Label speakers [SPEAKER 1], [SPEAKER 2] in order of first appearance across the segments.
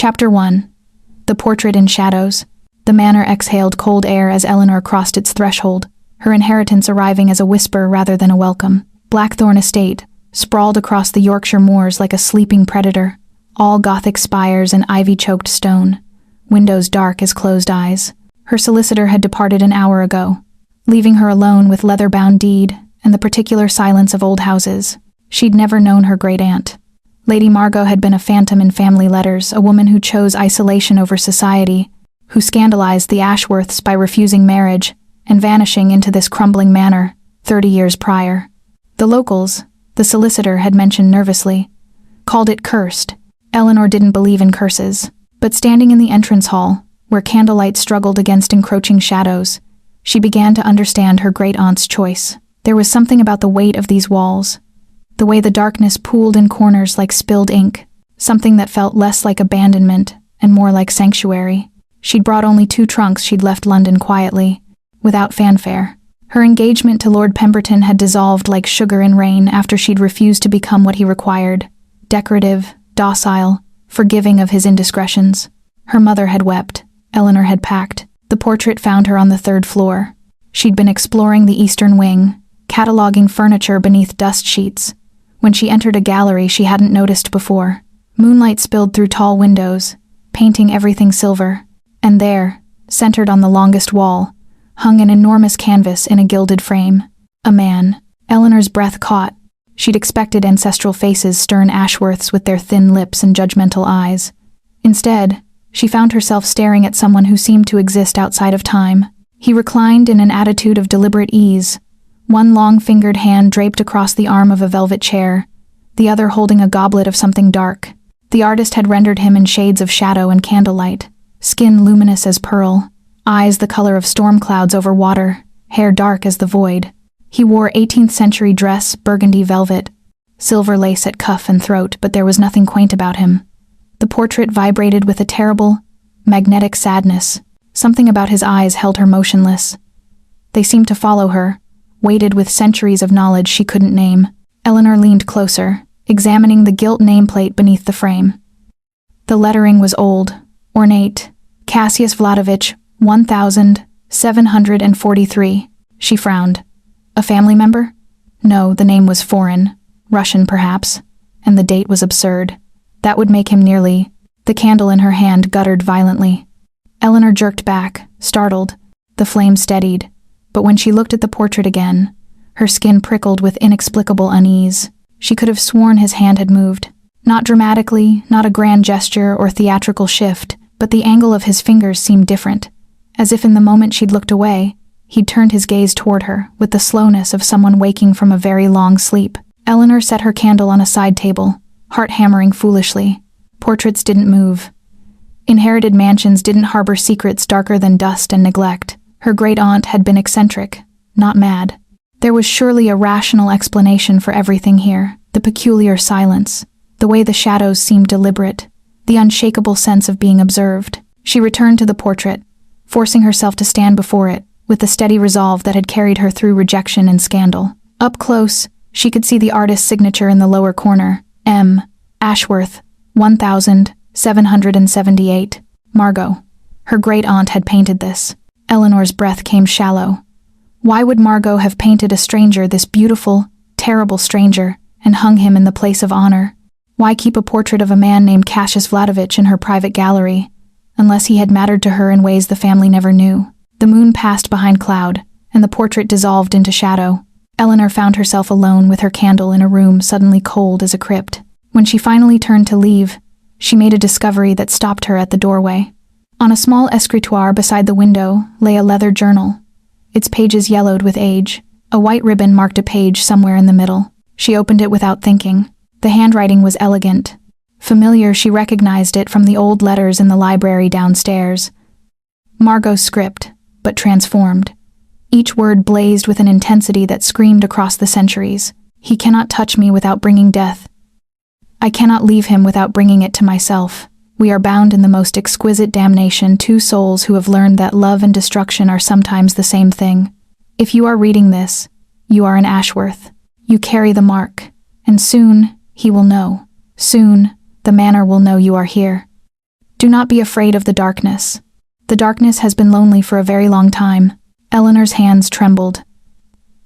[SPEAKER 1] Chapter 1. The Portrait in Shadows. The manor exhaled cold air as Eleanor crossed its threshold, her inheritance arriving as a whisper rather than a welcome. Blackthorn Estate, sprawled across the Yorkshire moors like a sleeping predator, all Gothic spires and ivy-choked stone, windows dark as closed eyes. Her solicitor had departed an hour ago, leaving her alone with leather-bound deed and the particular silence of old houses. She'd never known her great-aunt. Lady Margot had been a phantom in family letters, a woman who chose isolation over society, who scandalized the Ashworths by refusing marriage and vanishing into this crumbling manor 30 years prior. The locals, the solicitor had mentioned nervously, called it cursed. Eleanor didn't believe in curses, but standing in the entrance hall, where candlelight struggled against encroaching shadows, she began to understand her great-aunt's choice. There was something about the weight of these walls, the way the darkness pooled in corners like spilled ink, something that felt less like abandonment and more like sanctuary. She'd brought only 2 trunks. She'd left London quietly, without fanfare. Her engagement to Lord Pemberton had dissolved like sugar in rain after she'd refused to become what he required, decorative, docile, forgiving of his indiscretions. Her mother had wept. Eleanor had packed. The portrait found her on the 3rd floor. She'd been exploring the eastern wing, cataloging furniture beneath dust sheets, when she entered a gallery she hadn't noticed before. Moonlight spilled through tall windows, painting everything silver, and there, centered on the longest wall, hung an enormous canvas in a gilded frame. A man. Eleanor's breath caught. She'd expected ancestral faces, stern Ashworths with their thin lips and judgmental eyes. Instead, she found herself staring at someone who seemed to exist outside of time. He reclined in an attitude of deliberate ease, one long-fingered hand draped across the arm of a velvet chair, the other holding a goblet of something dark. The artist had rendered him in shades of shadow and candlelight, skin luminous as pearl, eyes the color of storm clouds over water, hair dark as the void. He wore 18th-century dress, burgundy velvet, silver lace at cuff and throat, but there was nothing quaint about him. The portrait vibrated with a terrible, magnetic sadness. Something about his eyes held her motionless. They seemed to follow her, weighted with centuries of knowledge she couldn't name. Eleanor leaned closer, examining the gilt nameplate beneath the frame. The lettering was old, ornate. Cassius Vladovich, 1743. She frowned. A family member? No, the name was foreign, Russian perhaps, and the date was absurd. That would make him nearly. The candle in her hand guttered violently. Eleanor jerked back, startled. The flame steadied, but when she looked at the portrait again, her skin prickled with inexplicable unease. She could have sworn his hand had moved. Not dramatically, not a grand gesture or theatrical shift, but the angle of his fingers seemed different, as if in the moment she'd looked away, he'd turned his gaze toward her with the slowness of someone waking from a very long sleep. Eleanor set her candle on a side table, heart hammering foolishly. Portraits didn't move. Inherited mansions didn't harbor secrets darker than dust and neglect. Her great-aunt had been eccentric, not mad. There was surely a rational explanation for everything here. The peculiar silence, the way the shadows seemed deliberate, the unshakable sense of being observed. She returned to the portrait, forcing herself to stand before it, with the steady resolve that had carried her through rejection and scandal. Up close, she could see the artist's signature in the lower corner. M. Ashworth, 1778. Margot. Her great-aunt had painted this. Eleanor's breath came shallow. Why would Margot have painted a stranger, this beautiful, terrible stranger, and hung him in the place of honor? Why keep a portrait of a man named Cassius Vladovich in her private gallery, unless he had mattered to her in ways the family never knew? The moon passed behind cloud, and the portrait dissolved into shadow. Eleanor found herself alone with her candle in a room suddenly cold as a crypt. When she finally turned to leave, she made a discovery that stopped her at the doorway. On a small escritoire beside the window lay a leather journal, its pages yellowed with age. A white ribbon marked a page somewhere in the middle. She opened it without thinking. The handwriting was elegant. Familiar, she recognized it from the old letters in the library downstairs. Margot's script, but transformed. Each word blazed with an intensity that screamed across the centuries. He cannot touch me without bringing death. I cannot leave him without bringing it to myself. We are bound in the most exquisite damnation, 2 souls who have learned that love and destruction are sometimes the same thing. If you are reading this, you are an Ashworth. You carry the mark, and soon he will know. Soon, the manor will know you are here. Do not be afraid of the darkness. The darkness has been lonely for a very long time. Eleanor's hands trembled.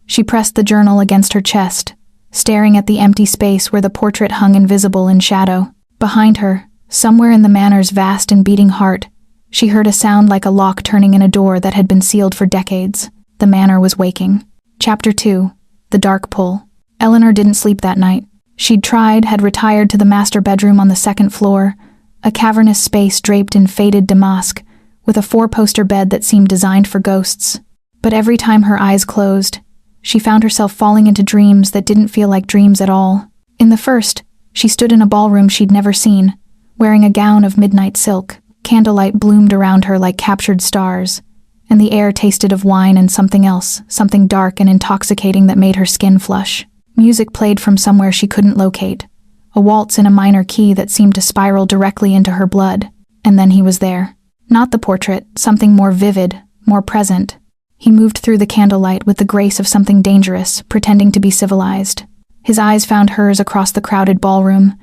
[SPEAKER 1] She pressed the journal against her chest, staring at the empty space where the portrait hung invisible in shadow. Behind her, somewhere in the manor's vast and beating heart, she heard a sound like a lock turning in a door that had been sealed for decades. The manor was waking. Chapter 2. The Dark Pull. Eleanor didn't sleep that night. She'd had retired to the master bedroom on the second floor, a cavernous space draped in faded damask, with a 4-poster bed that seemed designed for ghosts. But every time her eyes closed, she found herself falling into dreams that didn't feel like dreams at all. In the first, she stood in a ballroom she'd never seen, wearing a gown of midnight silk. Candlelight bloomed around her like captured stars, and the air tasted of wine and something else, something dark and intoxicating that made her skin flush. Music played from somewhere she couldn't locate, a waltz in a minor key that seemed to spiral directly into her blood. And then he was there. Not the portrait, something more vivid, more present. He moved through the candlelight with the grace of something dangerous, pretending to be civilized. His eyes found hers across the crowded ballroom,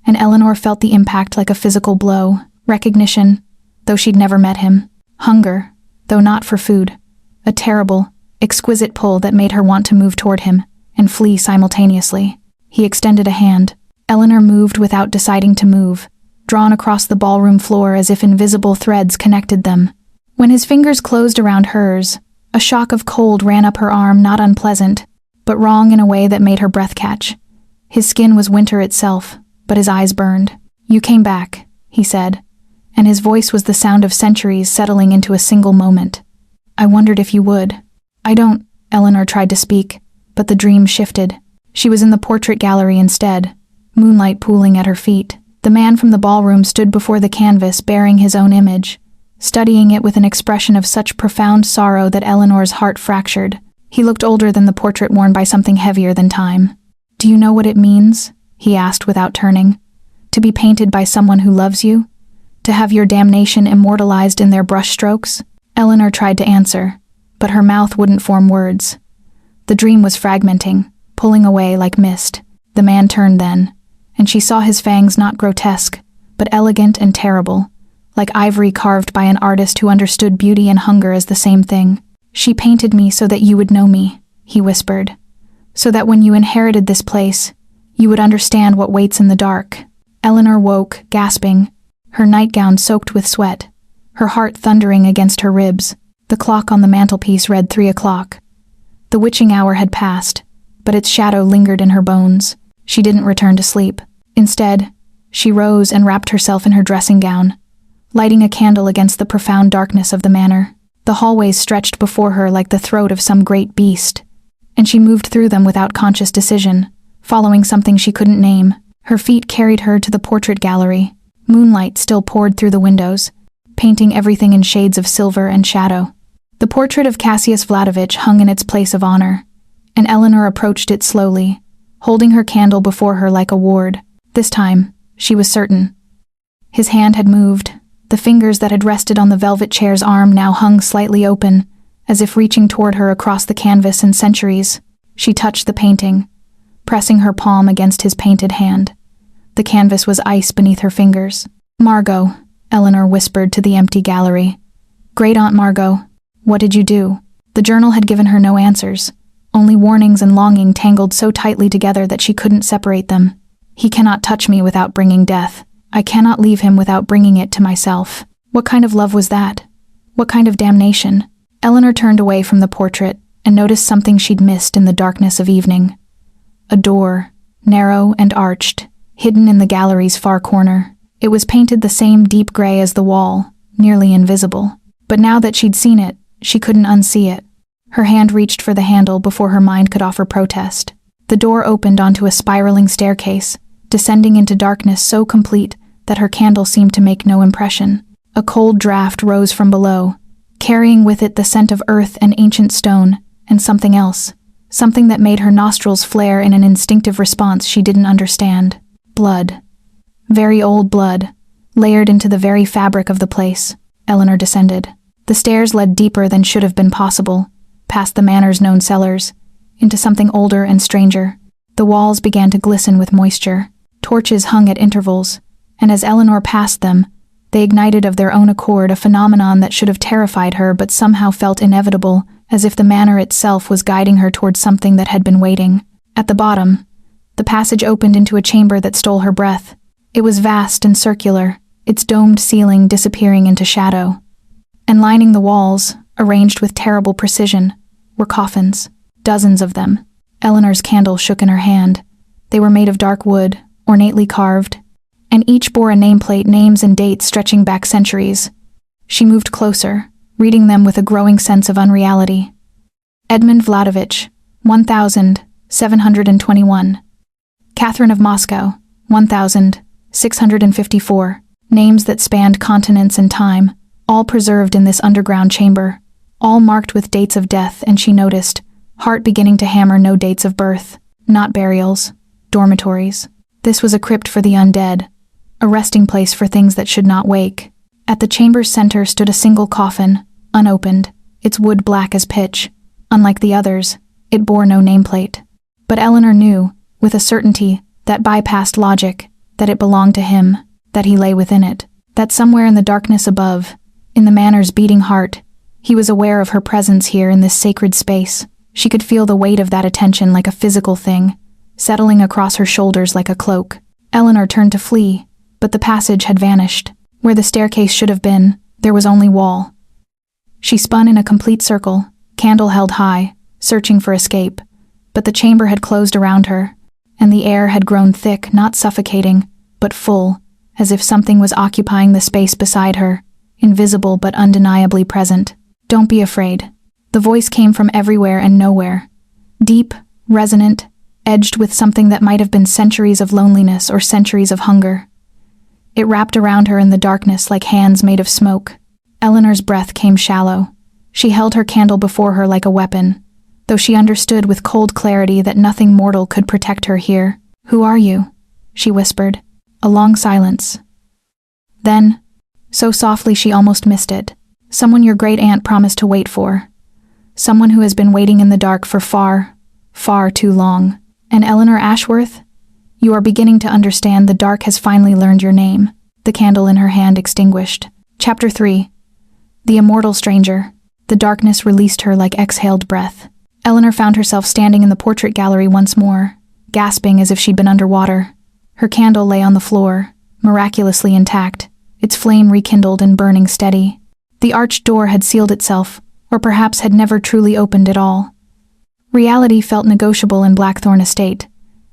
[SPEAKER 1] and Eleanor felt the impact like a physical blow. Recognition, though she'd never met him. Hunger, though not for food. A terrible, exquisite pull that made her want to move toward him and flee simultaneously. He extended a hand. Eleanor moved without deciding to move, drawn across the ballroom floor as if invisible threads connected them. When his fingers closed around hers, a shock of cold ran up her arm, not unpleasant, but wrong in a way that made her breath catch. His skin was winter itself, but his eyes burned. "You came back," he said, and his voice was the sound of centuries settling into a single moment. "I wondered if you would." "I don't," Eleanor tried to speak, but the dream shifted. She was in the portrait gallery instead, moonlight pooling at her feet. The man from the ballroom stood before the canvas bearing his own image, studying it with an expression of such profound sorrow that Eleanor's heart fractured. He looked older than the portrait worn by something heavier than time. "Do you know what it means?" he asked without turning. "To be painted by someone who loves you? To have your damnation immortalized in their brushstrokes?" Eleanor tried to answer, but her mouth wouldn't form words. The dream was fragmenting, pulling away like mist. The man turned then, and she saw his fangs not grotesque, but elegant and terrible, like ivory carved by an artist who understood beauty and hunger as the same thing. "She painted me so that you would know me," he whispered, "so that when you inherited this place, you would understand what waits in the dark." Eleanor woke, gasping, her nightgown soaked with sweat, her heart thundering against her ribs. The clock on the mantelpiece read 3 o'clock. The witching hour had passed, but its shadow lingered in her bones. She didn't return to sleep. Instead, she rose and wrapped herself in her dressing gown, lighting a candle against the profound darkness of the manor. The hallways stretched before her like the throat of some great beast, and she moved through them without conscious decision, following something she couldn't name. Her feet carried her to the portrait gallery. Moonlight still poured through the windows, painting everything in shades of silver and shadow. The portrait of Cassius Vladovich hung in its place of honor, and Eleanor approached it slowly, holding her candle before her like a ward. This time, she was certain. His hand had moved. The fingers that had rested on the velvet chair's arm now hung slightly open, as if reaching toward her across the canvas and centuries. She touched the painting, pressing her palm against his painted hand. The canvas was ice beneath her fingers. "Margot," Eleanor whispered to the empty gallery. "Great Aunt Margot, what did you do?" The journal had given her no answers, only warnings and longing tangled so tightly together that she couldn't separate them. "He cannot touch me without bringing death. I cannot leave him without bringing it to myself." What kind of love was that? What kind of damnation? Eleanor turned away from the portrait and noticed something she'd missed in the darkness of evening. A door, narrow and arched, hidden in the gallery's far corner. It was painted the same deep gray as the wall, nearly invisible. But now that she'd seen it, she couldn't unsee it. Her hand reached for the handle before her mind could offer protest. The door opened onto a spiraling staircase, descending into darkness so complete that her candle seemed to make no impression. A cold draft rose from below, carrying with it the scent of earth and ancient stone, and something else, something that made her nostrils flare in an instinctive response she didn't understand. Blood. Very old blood, layered into the very fabric of the place. Eleanor descended. The stairs led deeper than should have been possible, past the manor's known cellars, into something older and stranger. The walls began to glisten with moisture. Torches hung at intervals, and as Eleanor passed them, They ignited of their own accord, a phenomenon that should have terrified her but somehow felt inevitable, as if the manor itself was guiding her towards something that had been waiting. At the bottom, the passage opened into a chamber that stole her breath. It was vast and circular, its domed ceiling disappearing into shadow. And lining the walls, arranged with terrible precision, were coffins. Dozens of them. Eleanor's candle shook in her hand. They were made of dark wood, ornately carved, and each bore a nameplate, names and dates stretching back centuries. She moved closer, reading them with a growing sense of unreality. Edmund Vladovich, 1721. Catherine of Moscow, 1654. Names that spanned continents and time, all preserved in this underground chamber, all marked with dates of death, and she noticed, heart beginning to hammer, no dates of birth, not burials, dormitories. This was a crypt for the undead, a resting place for things that should not wake. At the chamber's center stood a single coffin, unopened, its wood black as pitch. Unlike the others, it bore no nameplate. But Eleanor knew, with a certainty that bypassed logic, that it belonged to him, that he lay within it, that somewhere in the darkness above, in the manor's beating heart, he was aware of her presence here in this sacred space. She could feel the weight of that attention like a physical thing, settling across her shoulders like a cloak. Eleanor turned to flee, but the passage had vanished. Where the staircase should have been, there was only wall. She spun in a complete circle, candle held high, searching for escape, but the chamber had closed around her, and the air had grown thick, not suffocating, but full, as if something was occupying the space beside her, invisible but undeniably present. "Don't be afraid." The voice came from everywhere and nowhere. Deep, resonant, edged with something that might have been centuries of loneliness or centuries of hunger. It wrapped around her in the darkness like hands made of smoke. Eleanor's breath came shallow. She held her candle before her like a weapon, though she understood with cold clarity that nothing mortal could protect her here. "Who are you?" she whispered. A long silence. Then, so softly she almost missed it, "Someone your great-aunt promised to wait for. Someone who has been waiting in the dark for far, far too long. And Eleanor Ashworth? You are beginning to understand. The dark has finally learned your name." The candle in her hand extinguished. Chapter 3. The Immortal Stranger. The darkness released her like exhaled breath. Eleanor found herself standing in the portrait gallery once more, gasping as if she'd been underwater. Her candle lay on the floor, miraculously intact, its flame rekindled and burning steady. The arched door had sealed itself, or perhaps had never truly opened at all. Reality felt negotiable in Blackthorn Estate,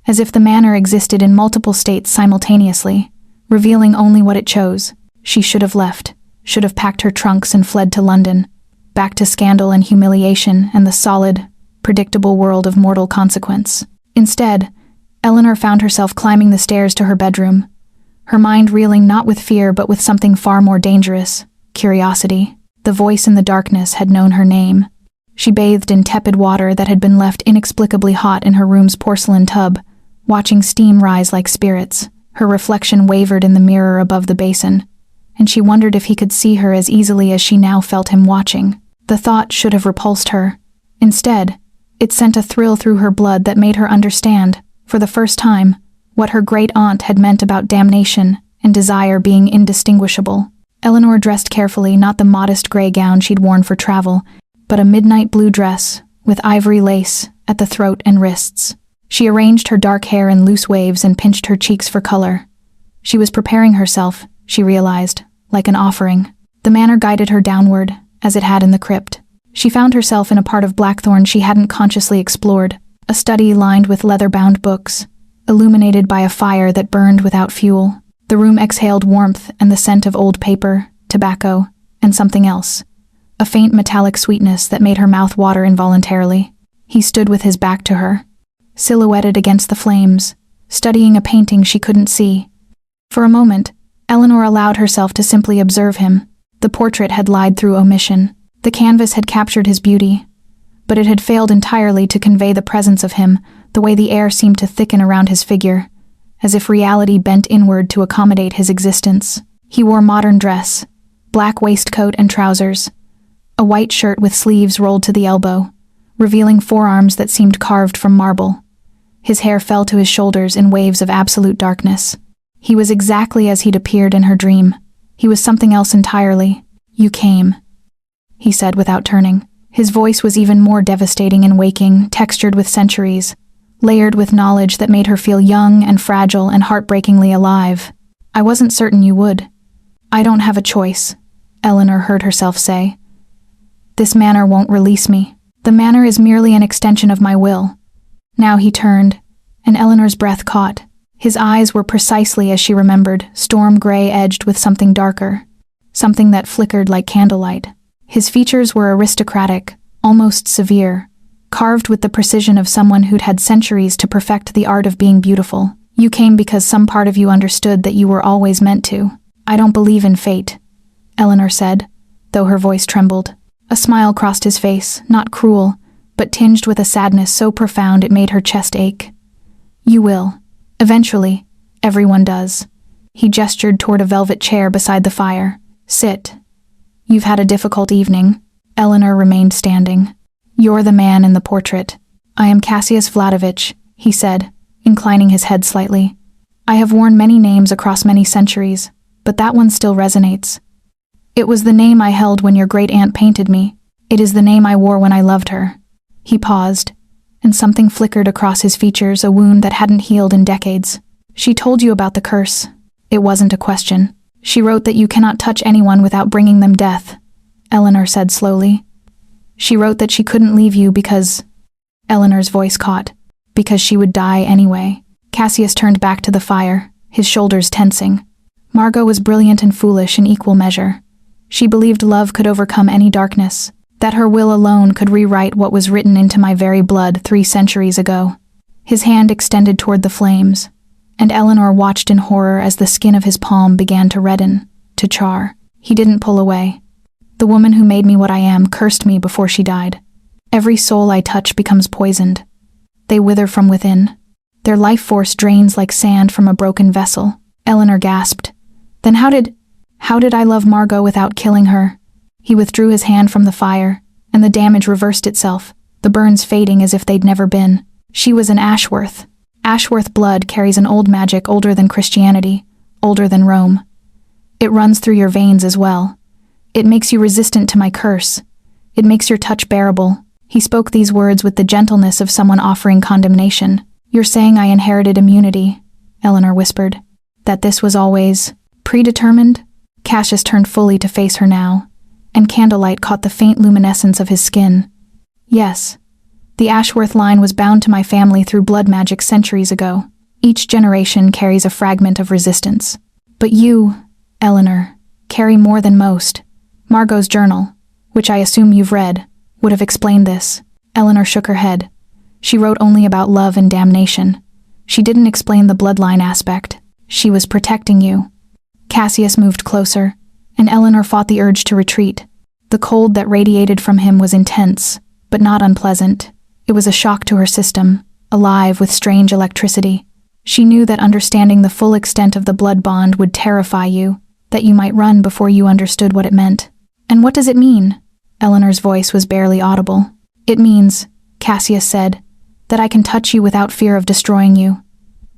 [SPEAKER 1] as if the manor existed in multiple states simultaneously, revealing only what it chose. She should have left, should have packed her trunks and fled to London, back to scandal and humiliation and the solid, predictable world of mortal consequence. Instead, Eleanor found herself climbing the stairs to her bedroom, her mind reeling not with fear but with something far more dangerous, curiosity. The voice in the darkness had known her name. She bathed in tepid water that had been left inexplicably hot in her room's porcelain tub, watching steam rise like spirits. Her reflection wavered in the mirror above the basin, and she wondered if he could see her as easily as she now felt him watching. The thought should have repulsed her. Instead, it sent a thrill through her blood that made her understand, for the first time, what her great-aunt had meant about damnation and desire being indistinguishable. Eleanor dressed carefully, not the modest gray gown she'd worn for travel, but a midnight blue dress with ivory lace at the throat and wrists. She arranged her dark hair in loose waves and pinched her cheeks for color. She was preparing herself, she realized, like an offering. The manor guided her downward, as it had in the crypt. She found herself in a part of Blackthorn she hadn't consciously explored, a study lined with leather-bound books, illuminated by a fire that burned without fuel. The room exhaled warmth and the scent of old paper, tobacco, and something else, a faint metallic sweetness that made her mouth water involuntarily. He stood with his back to her, silhouetted against the flames, studying a painting she couldn't see. For a moment, Eleanor allowed herself to simply observe him. The portrait had lied through omission. The canvas had captured his beauty, but it had failed entirely to convey the presence of him, the way the air seemed to thicken around his figure, as if reality bent inward to accommodate his existence. He wore modern dress, black waistcoat and trousers, a white shirt with sleeves rolled to the elbow, revealing forearms that seemed carved from marble. His hair fell to his shoulders in waves of absolute darkness. He was exactly as he'd appeared in her dream. He was something else entirely. "You came," he said without turning. His voice was even more devastating in waking, textured with centuries, layered with knowledge that made her feel young and fragile and heartbreakingly alive. "I wasn't certain you would." "I don't have a choice," Eleanor heard herself say. "This manor won't release me. The manor is merely an extension of my will." Now he turned, and Eleanor's breath caught. His eyes were precisely as she remembered, storm gray edged with something darker, something that flickered like candlelight. His features were aristocratic, almost severe, carved with the precision of someone who'd had centuries to perfect the art of being beautiful. "You came because some part of you understood that you were always meant to." "I don't believe in fate," Eleanor said, though her voice trembled. A smile crossed his face, not cruel, but tinged with a sadness so profound it made her chest ache. "You will. Eventually. Everyone does." He gestured toward a velvet chair beside the fire. "Sit. You've had a difficult evening." Eleanor remained standing. "You're the man in the portrait." "I am Cassius Vladovich," he said, inclining his head slightly. "I have worn many names across many centuries, but that one still resonates. It was the name I held when your great-aunt painted me. It is the name I wore when I loved her." He paused, and something flickered across his features, a wound that hadn't healed in decades. "She told you about the curse." It wasn't a question. "She wrote that you cannot touch anyone without bringing them death," Eleanor said slowly. "She wrote that she couldn't leave you because—" Eleanor's voice caught. "Because she would die anyway." Cassius turned back to the fire, his shoulders tensing. Margot was brilliant and foolish in equal measure. She believed love could overcome any darkness, that her will alone could rewrite what was written into my very blood 3 centuries ago. His hand extended toward the flames, and Eleanor watched in horror as the skin of his palm began to redden, to char. He didn't pull away. "The woman who made me what I am cursed me before she died. Every soul I touch becomes poisoned. They wither from within. Their life force drains like sand from a broken vessel." Eleanor gasped. "Then how did I love Margot without killing her?" He withdrew his hand from the fire, and the damage reversed itself, the burns fading as if they'd never been. "She was an Ashworth. Ashworth blood carries an old magic older than Christianity, older than Rome. It runs through your veins as well. It makes you resistant to my curse. It makes your touch bearable." He spoke these words with the gentleness of someone offering condemnation. "You're saying I inherited immunity," Eleanor whispered. "That this was always predetermined?" Cassius turned fully to face her now, and candlelight caught the faint luminescence of his skin. "Yes. The Ashworth line was bound to my family through blood magic centuries ago. Each generation carries a fragment of resistance. But you, Eleanor, carry more than most. Margot's journal, which I assume you've read, would have explained this." Eleanor shook her head. "She wrote only about love and damnation. She didn't explain the bloodline aspect. She was protecting you." Cassius moved closer, and Eleanor fought the urge to retreat. The cold that radiated from him was intense, but not unpleasant. It was a shock to her system, alive with strange electricity. She knew that understanding the full extent of the blood bond would terrify you, that you might run before you understood what it meant. "And what does it mean?" Eleanor's voice was barely audible. "It means," Cassius said, "that I can touch you without fear of destroying you.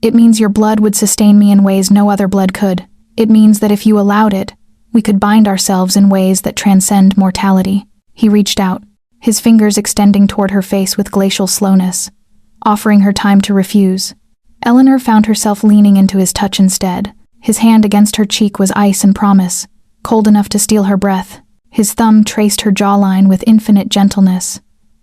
[SPEAKER 1] It means your blood would sustain me in ways no other blood could. It means that if you allowed it, we could bind ourselves in ways that transcend mortality." He reached out, his fingers extending toward her face with glacial slowness, offering her time to refuse. Eleanor found herself leaning into his touch instead. His hand against her cheek was ice and promise, cold enough to steal her breath. His thumb traced her jawline with infinite gentleness,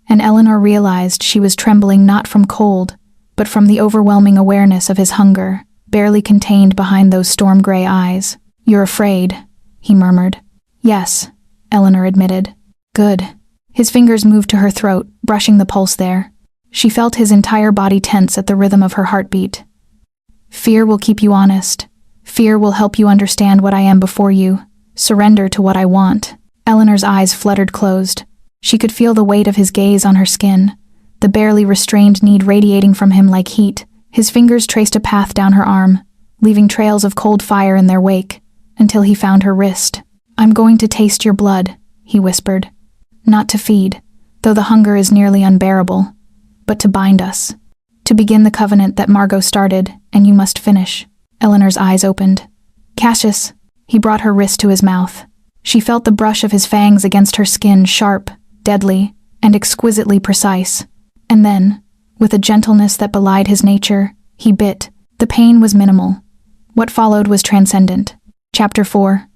[SPEAKER 1] and Eleanor realized she was trembling not from cold, but from the overwhelming awareness of his hunger, barely contained behind those storm-gray eyes. "You're afraid," he murmured. "Yes," Eleanor admitted. "Good." His fingers moved to her throat, brushing the pulse there. She felt his entire body tense at the rhythm of her heartbeat. "Fear will keep you honest. Fear will help you understand what I am before you. Surrender to what I want." Eleanor's eyes fluttered closed. She could feel the weight of his gaze on her skin, the barely restrained need radiating from him like heat. His fingers traced a path down her arm, leaving trails of cold fire in their wake, until he found her wrist. "I'm going to taste your blood," he whispered. "Not to feed, though the hunger is nearly unbearable, but to bind us. To begin the covenant that Margot started, and you must finish." Eleanor's eyes opened. "Cassius," He brought her wrist to his mouth. She felt the brush of his fangs against her skin, sharp, deadly, and exquisitely precise. And then, with a gentleness that belied his nature, he bit. The pain was minimal. What followed was transcendent. Chapter 4.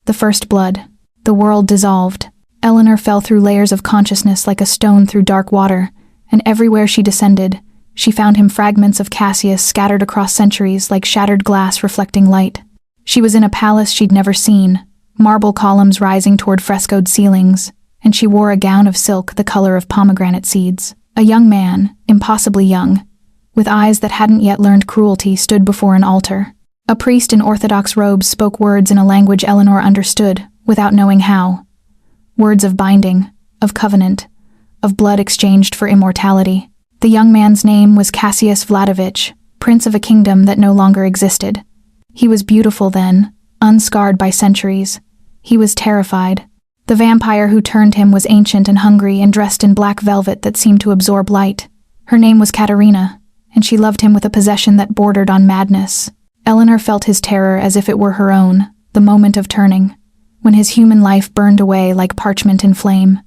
[SPEAKER 1] The First Blood. The world dissolved. Eleanor fell through layers of consciousness like a stone through dark water, and everywhere she descended, she found him fragments of Cassius scattered across centuries like shattered glass reflecting light. She was in a palace she'd never seen, marble columns rising toward frescoed ceilings, and she wore a gown of silk the color of pomegranate seeds. A young man, impossibly young, with eyes that hadn't yet learned cruelty, stood before an altar. A priest in orthodox robes spoke words in a language Eleanor understood, without knowing how. Words of binding, of covenant, of blood exchanged for immortality. The young man's name was Cassius Vladovich, prince of a kingdom that no longer existed. He was beautiful then, unscarred by centuries. He was terrified. The vampire who turned him was ancient and hungry and dressed in black velvet that seemed to absorb light. Her name was Katerina, and she loved him with a possession that bordered on madness. Eleanor felt his terror as if it were her own, the moment of turning, when his human life burned away like parchment in flame.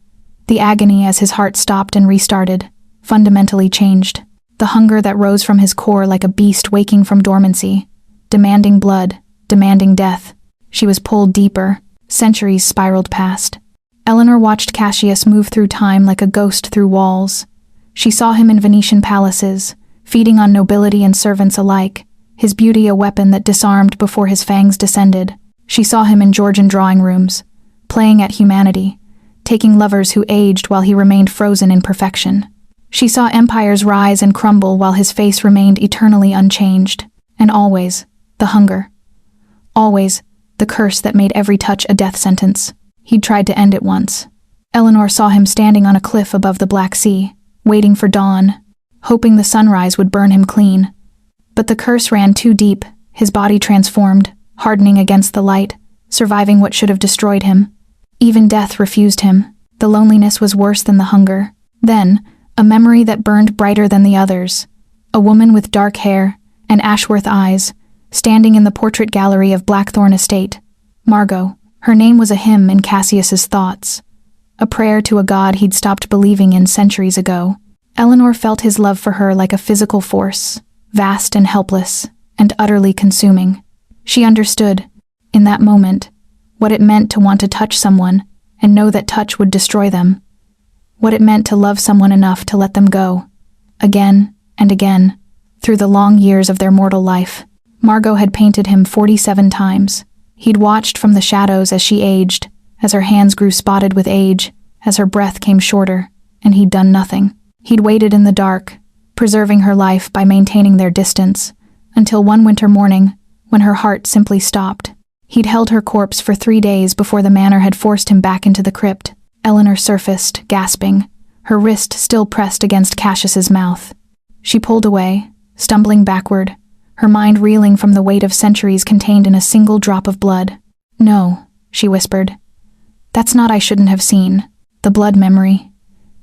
[SPEAKER 1] The agony as his heart stopped and restarted, fundamentally changed. The hunger that rose from his core like a beast waking from dormancy, demanding blood, demanding death. She was pulled deeper. Centuries spiraled past. Eleanor watched Cassius move through time like a ghost through walls. She saw him in Venetian palaces, feeding on nobility and servants alike, his beauty a weapon that disarmed before his fangs descended. She saw him in Georgian drawing rooms, playing at humanity, taking lovers who aged while he remained frozen in perfection. She saw empires rise and crumble while his face remained eternally unchanged. And always, the hunger. Always, the curse that made every touch a death sentence. He'd tried to end it once. Eleanor saw him standing on a cliff above the Black Sea, waiting for dawn, hoping the sunrise would burn him clean. But the curse ran too deep, his body transformed, hardening against the light, surviving what should have destroyed him. Even death refused him. The loneliness was worse than the hunger. Then, a memory that burned brighter than the others. A woman with dark hair and Ashworth eyes, standing in the portrait gallery of Blackthorn Estate. Margot. Her name was a hymn in Cassius's thoughts. A prayer to a god he'd stopped believing in centuries ago. Eleanor felt his love for her like a physical force, vast and helpless, and utterly consuming. She understood, in that moment, what it meant to want to touch someone and know that touch would destroy them. What it meant to love someone enough to let them go, again and again, through the long years of their mortal life. Margot had painted him 47 times. He'd watched from the shadows as she aged, as her hands grew spotted with age, as her breath came shorter, and he'd done nothing. He'd waited in the dark, preserving her life by maintaining their distance, until one winter morning, when her heart simply stopped. He'd held her corpse for 3 days before the manor had forced him back into the crypt. Eleanor surfaced, gasping, her wrist still pressed against Cassius's mouth. She pulled away, stumbling backward, her mind reeling from the weight of centuries contained in a single drop of blood. "No," she whispered. "That's not I shouldn't have seen. The blood memory,"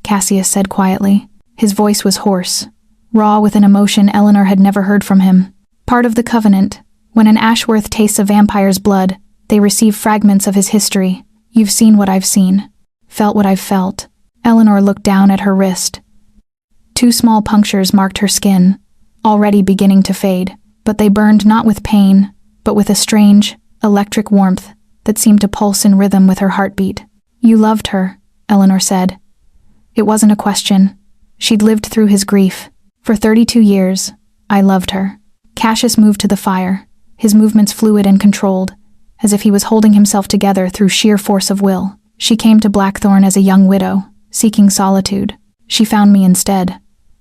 [SPEAKER 1] Cassius said quietly. His voice was hoarse, raw with an emotion Eleanor had never heard from him. Part of the covenant, when an Ashworth tastes a vampire's blood, they receive fragments of his history. You've seen what I've seen, felt what I've felt. Eleanor looked down at her wrist. 2 small punctures marked her skin, already beginning to fade, but they burned not with pain, but with a strange, electric warmth that seemed to pulse in rhythm with her heartbeat. "You loved her," Eleanor said. It wasn't a question. She'd lived through his grief. For 32 years, I loved her. Cassius moved to the fire, his movements fluid and controlled, as if he was holding himself together through sheer force of will. "She came to Blackthorn as a young widow, seeking solitude. She found me instead.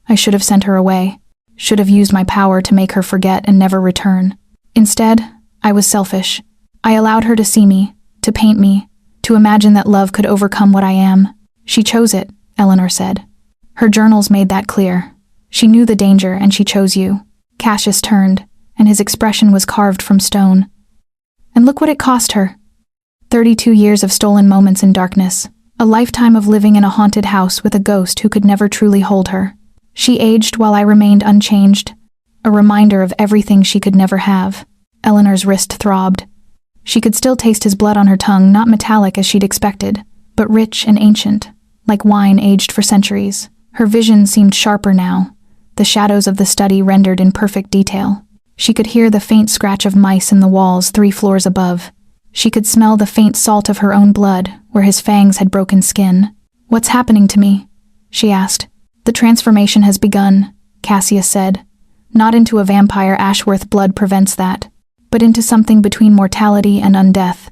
[SPEAKER 1] I should have sent her away. Should have used my power to make her forget and never return. Instead, I was selfish. I allowed her to see me, to paint me, to imagine that love could overcome what I am. She chose it," Eleanor said. Her journals made that clear. She knew the danger and she chose you. Cassius turned, and his expression was carved from stone. "And look what it cost her. 32 years of stolen moments in darkness, a lifetime of living in a haunted house with a ghost who could never truly hold her. She aged while I remained unchanged, a reminder of everything she could never have." Eleanor's wrist throbbed. She could still taste his blood on her tongue, not metallic as she'd expected, but rich and ancient, like wine aged for centuries. Her vision seemed sharper now, the shadows of the study rendered in perfect detail. She could hear the faint scratch of mice in the walls 3 floors above. She could smell the faint salt of her own blood where his fangs had broken skin. "What's happening to me?" she asked. "The transformation has begun," Cassius said. "Not into a vampire. Ashworth blood prevents that, but into something between mortality and undeath.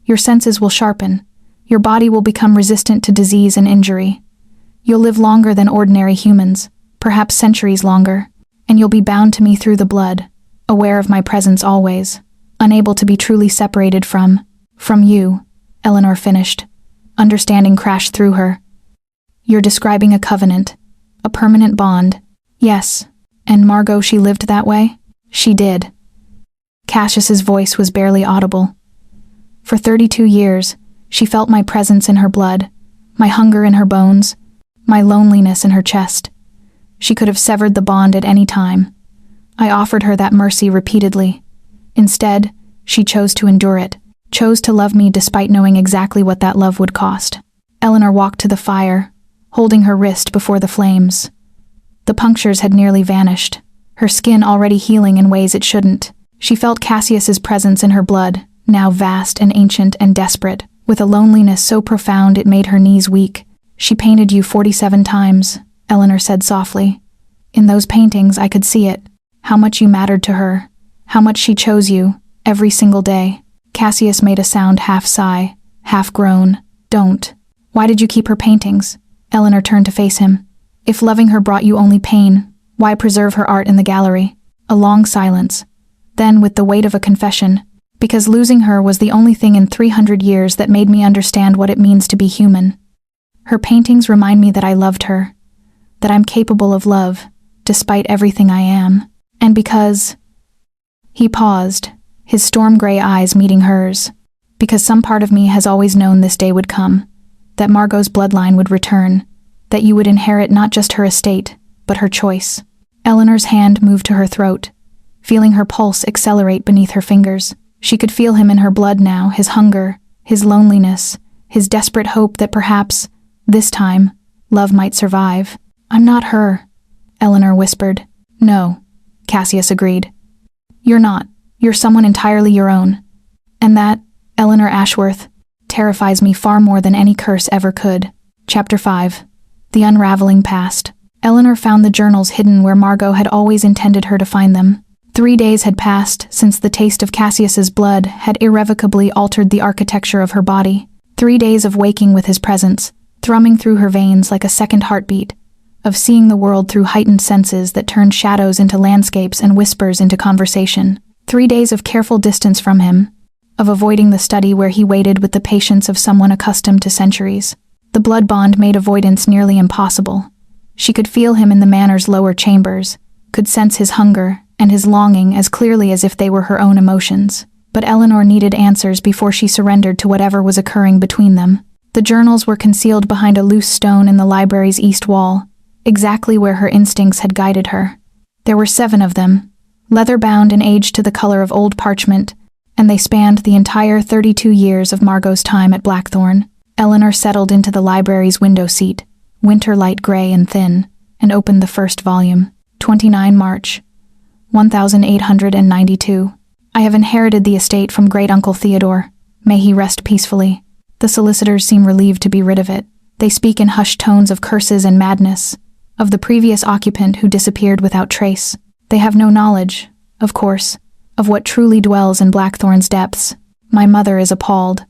[SPEAKER 1] Your senses will sharpen. Your body will become resistant to disease and injury. You'll live longer than ordinary humans, perhaps centuries longer, and you'll be bound to me through the blood, aware of my presence always, unable to be truly separated from you," Eleanor finished. Understanding crashed through her. "You're describing a covenant, a permanent bond." "Yes, and Margot, she lived that way?" "She did." Cassius's voice was barely audible. "For 32 years, she felt my presence in her blood, my hunger in her bones, my loneliness in her chest. She could have severed the bond at any time. I offered her that mercy repeatedly. Instead, she chose to endure it, chose to love me despite knowing exactly what that love would cost." Eleanor walked to the fire, holding her wrist before the flames. The punctures had nearly vanished, her skin already healing in ways it shouldn't. She felt Cassius's presence in her blood, now vast and ancient and desperate, with a loneliness so profound it made her knees weak. "She painted you 47 times, Eleanor said softly. "In those paintings I could see it, how much you mattered to her, how much she chose you, every single day." Cassius made a sound half sigh, half groan. "Don't. Why did you keep her paintings?" Eleanor turned to face him. "If loving her brought you only pain, why preserve her art in the gallery?" A long silence. Then, with the weight of a confession, "Because losing her was the only thing in 300 years that made me understand what it means to be human. Her paintings remind me that I loved her, that I'm capable of love, despite everything I am. And because—" He paused, his storm-gray eyes meeting hers. "Because some part of me has always known this day would come, that Margot's bloodline would return, that you would inherit not just her estate, but her choice." Eleanor's hand moved to her throat, feeling her pulse accelerate beneath her fingers. She could feel him in her blood now, his hunger, his loneliness, his desperate hope that perhaps, this time, love might survive. "I'm not her," Eleanor whispered. "No," Cassius agreed. "You're not. You're someone entirely your own. And that, Eleanor Ashworth, terrifies me far more than any curse ever could." Chapter 5. The Unraveling Past. Eleanor found the journals hidden where Margot had always intended her to find them. 3 days had passed since the taste of Cassius's blood had irrevocably altered the architecture of her body. 3 days of waking with his presence, thrumming through her veins like a second heartbeat, of seeing the world through heightened senses that turned shadows into landscapes and whispers into conversation. 3 days of careful distance from him, of avoiding the study where he waited with the patience of someone accustomed to centuries. The blood bond made avoidance nearly impossible. She could feel him in the manor's lower chambers, could sense his hunger and his longing as clearly as if they were her own emotions. But Eleanor needed answers before she surrendered to whatever was occurring between them. The journals were concealed behind a loose stone in the library's east wall, exactly where her instincts had guided her. There were 7 of them, leather-bound and aged to the color of old parchment, and they spanned the entire 32 years of Margot's time at Blackthorn. Eleanor settled into the library's window seat, winter light gray and thin, and opened the first volume. 29 March, 1892. "I have inherited the estate from great-uncle Theodore. May he rest peacefully." The solicitors seem relieved to be rid of it. They speak in hushed tones of curses and madness, of the previous occupant who disappeared without trace. They have no knowledge, of course, of what truly dwells in Blackthorn's depths. My mother is appalled.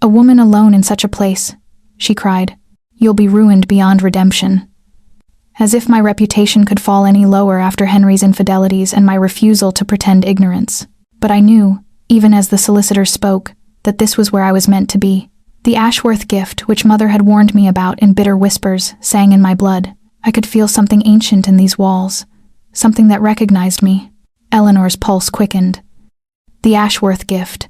[SPEAKER 1] "A woman alone in such a place," she cried. "You'll be ruined beyond redemption." As if my reputation could fall any lower after Henry's infidelities and my refusal to pretend ignorance. But I knew, even as the solicitor spoke, that this was where I was meant to be. The Ashworth gift, which Mother had warned me about in bitter whispers, sang in my blood. I could feel something ancient in these walls, something that recognized me. Eleanor's pulse quickened. The Ashworth gift.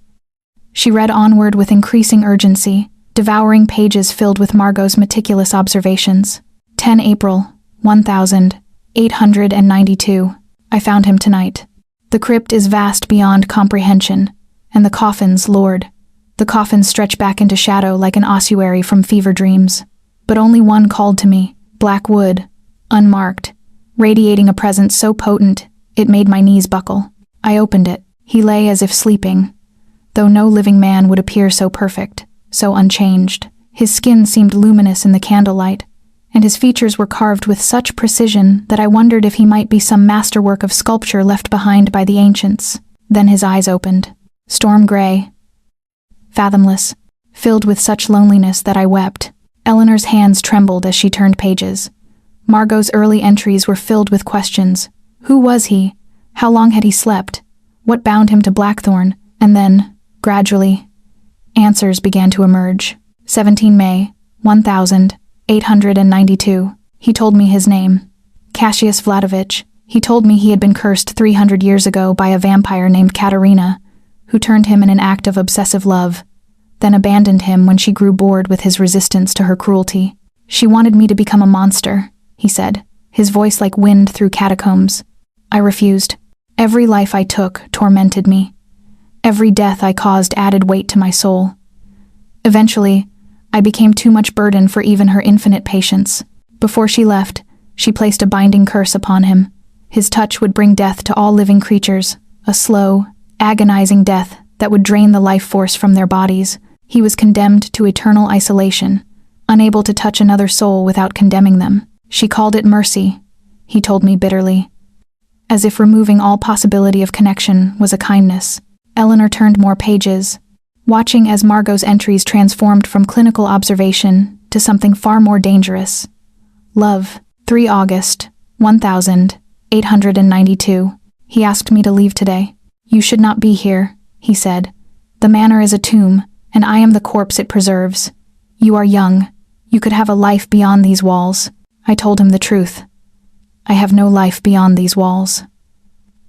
[SPEAKER 1] She read onward with increasing urgency, devouring pages filled with Margot's meticulous observations. 10 April, 1892. I found him tonight. The crypt is vast beyond comprehension, And the coffins, Lord. The coffins stretch back into shadow like an ossuary from fever dreams. But only one called to me, black wood, unmarked, radiating a presence so potent it made my knees buckle. I opened it. He lay as if sleeping, though no living man would appear so perfect, so unchanged. His skin seemed luminous in the candlelight, and his features were carved with such precision that I wondered if he might be some masterwork of sculpture left behind by the ancients. Then his eyes opened, storm gray, fathomless, filled with such loneliness that I wept. Eleanor's hands trembled as she turned pages. Margot's early entries were filled with questions. Who was he? How long had he slept? What bound him to Blackthorn? And then, gradually, answers began to emerge. 17 May, 1892. He told me his name. Cassius Vladovich. He told me he had been cursed 300 years ago by a vampire named Katerina, who turned him in an act of obsessive love, then abandoned him when she grew bored with his resistance to her cruelty. She wanted me to become a monster, he said, his voice like wind through catacombs. I refused. Every life I took tormented me. Every death I caused added weight to my soul. Eventually, I became too much burden for even her infinite patience. Before she left, she placed a binding curse upon him. His touch would bring death to all living creatures, a slow, agonizing death that would drain the life force from their bodies. He was condemned to eternal isolation, unable to touch another soul without condemning them. She called it mercy, he told me bitterly, as if removing all possibility of connection was a kindness. Eleanor turned more pages, watching as Margot's entries transformed from clinical observation to something far more dangerous. Love, 3 August, 1892. He asked me to leave today. You should not be here, he said. The manor is a tomb, and I am the corpse it preserves. You are young. You could have a life beyond these walls. I told him the truth. I have no life beyond these walls.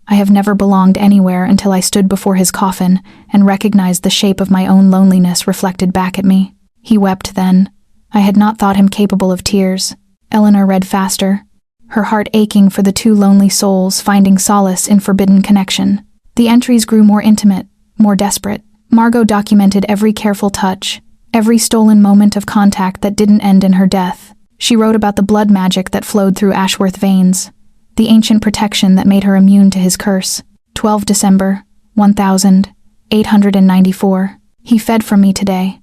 [SPEAKER 1] I have never belonged anywhere until I stood before his coffin and recognized the shape of my own loneliness reflected back at me. He wept then. I had not thought him capable of tears. Eleanor read faster, her heart aching for the two lonely souls finding solace in forbidden connection. The entries grew more intimate, more desperate. Margot documented every careful touch, every stolen moment of contact that didn't end in her death. She wrote about the blood magic that flowed through Ashworth veins, the ancient protection that made her immune to his curse. 12 December, 1894. He fed from me today.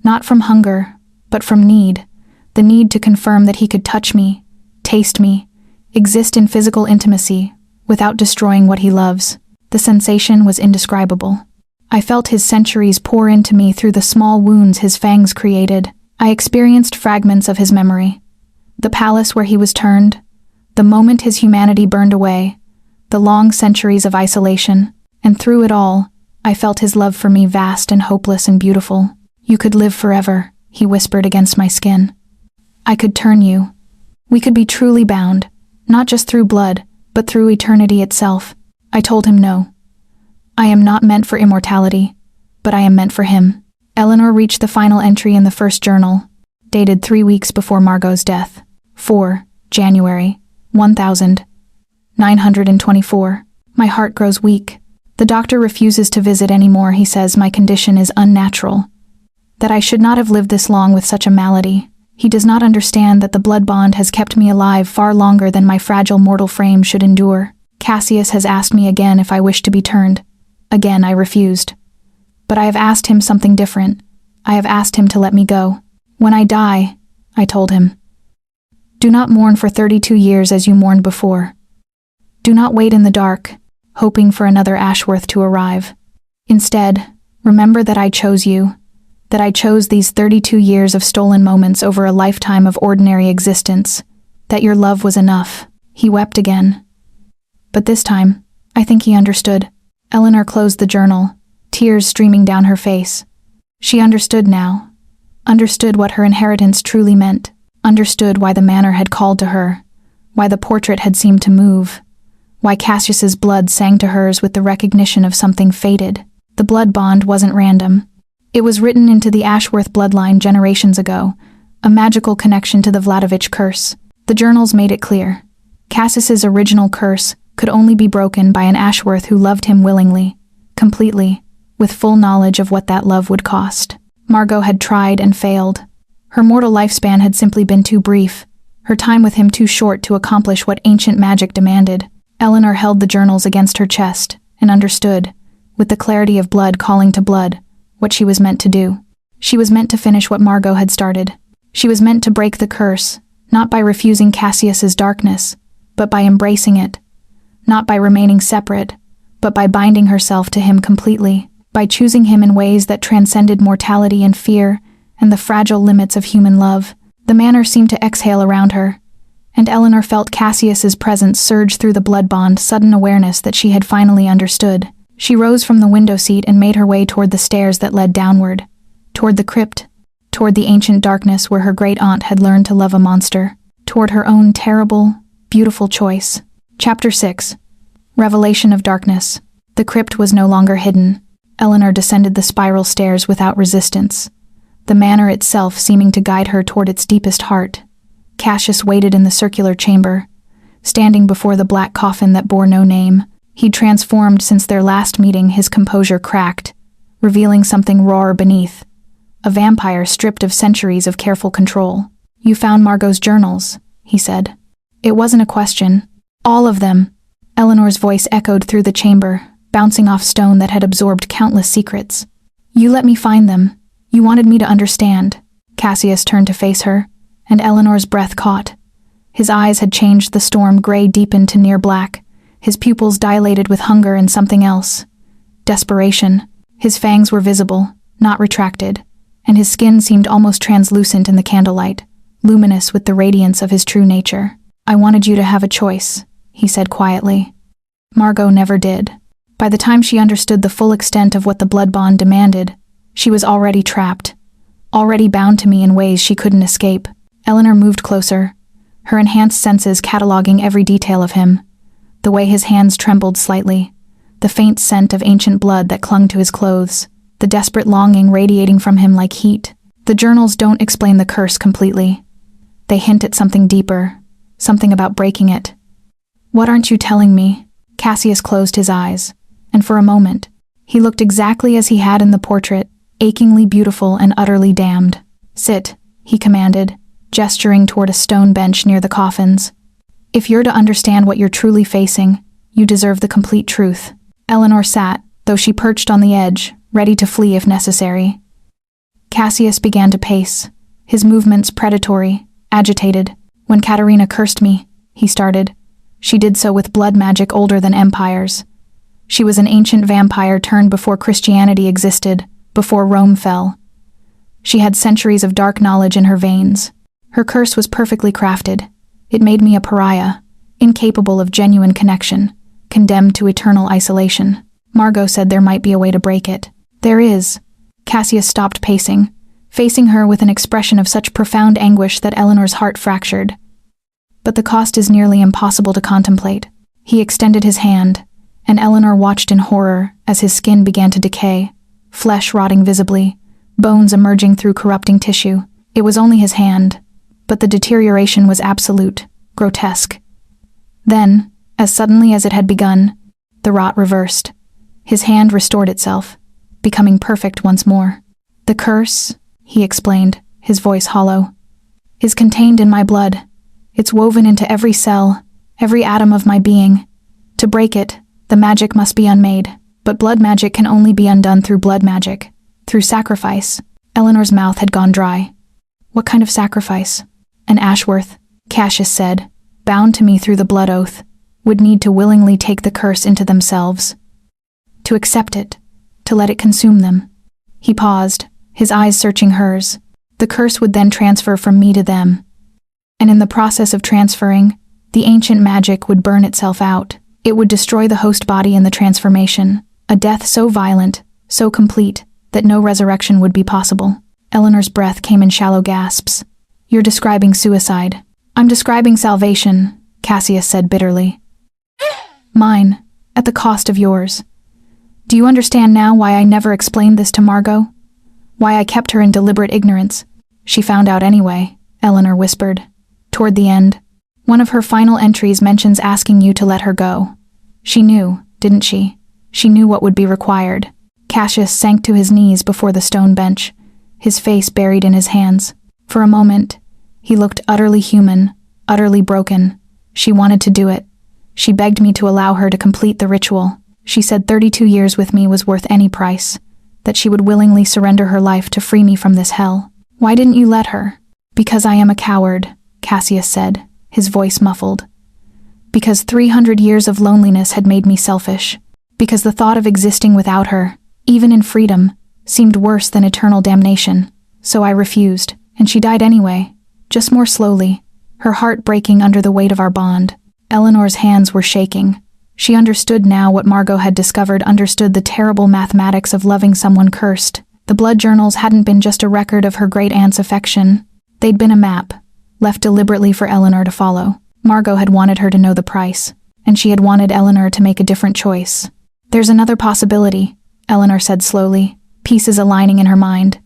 [SPEAKER 1] Not from hunger, but from need. The need to confirm that he could touch me, taste me, exist in physical intimacy, without destroying what he loves. The sensation was indescribable. I felt his centuries pour into me through the small wounds his fangs created. I experienced fragments of his memory. The palace where he was turned, the moment his humanity burned away, the long centuries of isolation, and through it all, I felt his love for me vast and hopeless and beautiful. You could live forever, he whispered against my skin. I could turn you. We could be truly bound, not just through blood, but through eternity itself. I told him no. I am not meant for immortality, but I am meant for him. Eleanor reached the final entry in the first journal, dated 3 weeks before Margot's death. 4 January, 1924. My heart grows weak. The doctor refuses to visit anymore. He says my condition is unnatural, that I should not have lived this long with such a malady. He does not understand that the blood bond has kept me alive far longer than my fragile mortal frame should endure. Cassius has asked me again if I wish to be turned. Again, I refused. But I have asked him something different. I have asked him to let me go. When I die, I told him, do not mourn for 32 years as you mourned before. Do not wait in the dark, hoping for another Ashworth to arrive. Instead, remember that I chose you, that I chose these 32 years of stolen moments over a lifetime of ordinary existence, that your love was enough. He wept again. But this time, I think he understood. Eleanor closed the journal, tears streaming down her face. She understood now, understood what her inheritance truly meant, understood why the manor had called to her, why the portrait had seemed to move, why Cassius's blood sang to hers with the recognition of something fated. The blood bond wasn't random. It was written into the Ashworth bloodline generations ago, a magical connection to the Vladovich curse. The journals made it clear. Cassius's original curse could only be broken by an Ashworth who loved him willingly, completely, with full knowledge of what that love would cost. Margot had tried and failed. Her mortal lifespan had simply been too brief, her time with him too short to accomplish what ancient magic demanded. Eleanor held the journals against her chest and understood, with the clarity of blood calling to blood, what she was meant to do. She was meant to finish what Margot had started. She was meant to break the curse, not by refusing Cassius's darkness, but by embracing it. Not by remaining separate, but by binding herself to him completely, by choosing him in ways that transcended mortality and fear and the fragile limits of human love. The manor seemed to exhale around her, and Eleanor felt Cassius's presence surge through the blood bond, sudden awareness that she had finally understood. She rose from the window seat and made her way toward the stairs that led downward, toward the crypt, toward the ancient darkness where her great-aunt had learned to love a monster, toward her own terrible, beautiful choice. Chapter 6. Revelation of Darkness. The crypt was no longer hidden. Eleanor descended the spiral stairs without resistance, the manor itself seeming to guide her toward its deepest heart. Cassius waited in the circular chamber, standing before the black coffin that bore no name. He'd transformed since their last meeting. His composure cracked, revealing something rawer beneath. A vampire stripped of centuries of careful control. "You found Margot's journals," he said. It wasn't a question. "All of them." Eleanor's voice echoed through the chamber, bouncing off stone that had absorbed countless secrets. "You let me find them. You wanted me to understand." Cassius turned to face her, and Eleanor's breath caught. His eyes had changed. The storm gray deepened to near black, his pupils dilated with hunger and something else. Desperation. His fangs were visible, not retracted, and his skin seemed almost translucent in the candlelight, luminous with the radiance of his true nature. "I wanted you to have a choice," he said quietly. Margot never did. By the time she understood the full extent of what the blood bond demanded, she was already trapped, already bound to me in ways she couldn't escape. Eleanor moved closer, her enhanced senses cataloging every detail of him, the way his hands trembled slightly, the faint scent of ancient blood that clung to his clothes, the desperate longing radiating from him like heat. The journals don't explain the curse completely. They hint at something deeper, something about breaking it. "What aren't you telling me?" Cassius closed his eyes, and for a moment, he looked exactly as he had in the portrait, achingly beautiful and utterly damned. "Sit," he commanded, gesturing toward a stone bench near the coffins. "If you're to understand what you're truly facing, you deserve the complete truth." Eleanor sat, though she perched on the edge, ready to flee if necessary. Cassius began to pace, his movements predatory, agitated. "When Katerina cursed me," he started. "She did so with blood magic older than empires. She was an ancient vampire turned before Christianity existed, before Rome fell. She had centuries of dark knowledge in her veins. Her curse was perfectly crafted. It made me a pariah, incapable of genuine connection, condemned to eternal isolation. Margot said there might be a way to break it." "There is." Cassius stopped pacing, facing her with an expression of such profound anguish that Eleanor's heart fractured. "But the cost is nearly impossible to contemplate." He extended his hand, and Eleanor watched in horror as his skin began to decay, flesh rotting visibly, bones emerging through corrupting tissue. It was only his hand, but the deterioration was absolute, grotesque. Then, as suddenly as it had begun, the rot reversed. His hand restored itself, becoming perfect once more. "The curse," he explained, his voice hollow, "is contained in my blood. It's woven into every cell, every atom of my being. To break it, the magic must be unmade. But blood magic can only be undone through blood magic, through sacrifice." Eleanor's mouth had gone dry. "What kind of sacrifice?" "An Ashworth," Cassius said, "bound to me through the blood oath, would need to willingly take the curse into themselves. To accept it, to let it consume them." He paused, his eyes searching hers. "The curse would then transfer from me to them. And in the process of transferring, the ancient magic would burn itself out. It would destroy the host body in the transformation, a death so violent, so complete, that no resurrection would be possible." Eleanor's breath came in shallow gasps. "You're describing suicide." "I'm describing salvation," Cassius said bitterly. "Mine, at the cost of yours. Do you understand now why I never explained this to Margot? Why I kept her in deliberate ignorance?" "She found out anyway," Eleanor whispered. "Toward the end. One of her final entries mentions asking you to let her go. She knew, didn't she? She knew what would be required." Cassius sank to his knees before the stone bench, his face buried in his hands. For a moment, he looked utterly human, utterly broken. She wanted to do it. She begged me to allow her to complete the ritual. She said 32 years with me was worth any price, that she would willingly surrender her life to free me from this hell. Why didn't you let her? Because I am a coward, Cassius said, his voice muffled. Because 300 years of loneliness had made me selfish. Because the thought of existing without her, even in freedom, seemed worse than eternal damnation. So I refused, and she died anyway, just more slowly, her heart breaking under the weight of our bond. Eleanor's hands were shaking. She understood now what Margot had discovered, understood the terrible mathematics of loving someone cursed. The blood journals hadn't been just a record of her great-aunt's affection. They'd been a map, left deliberately for Eleanor to follow. Margot had wanted her to know the price, and she had wanted Eleanor to make a different choice. There's another possibility, Eleanor said slowly, pieces aligning in her mind.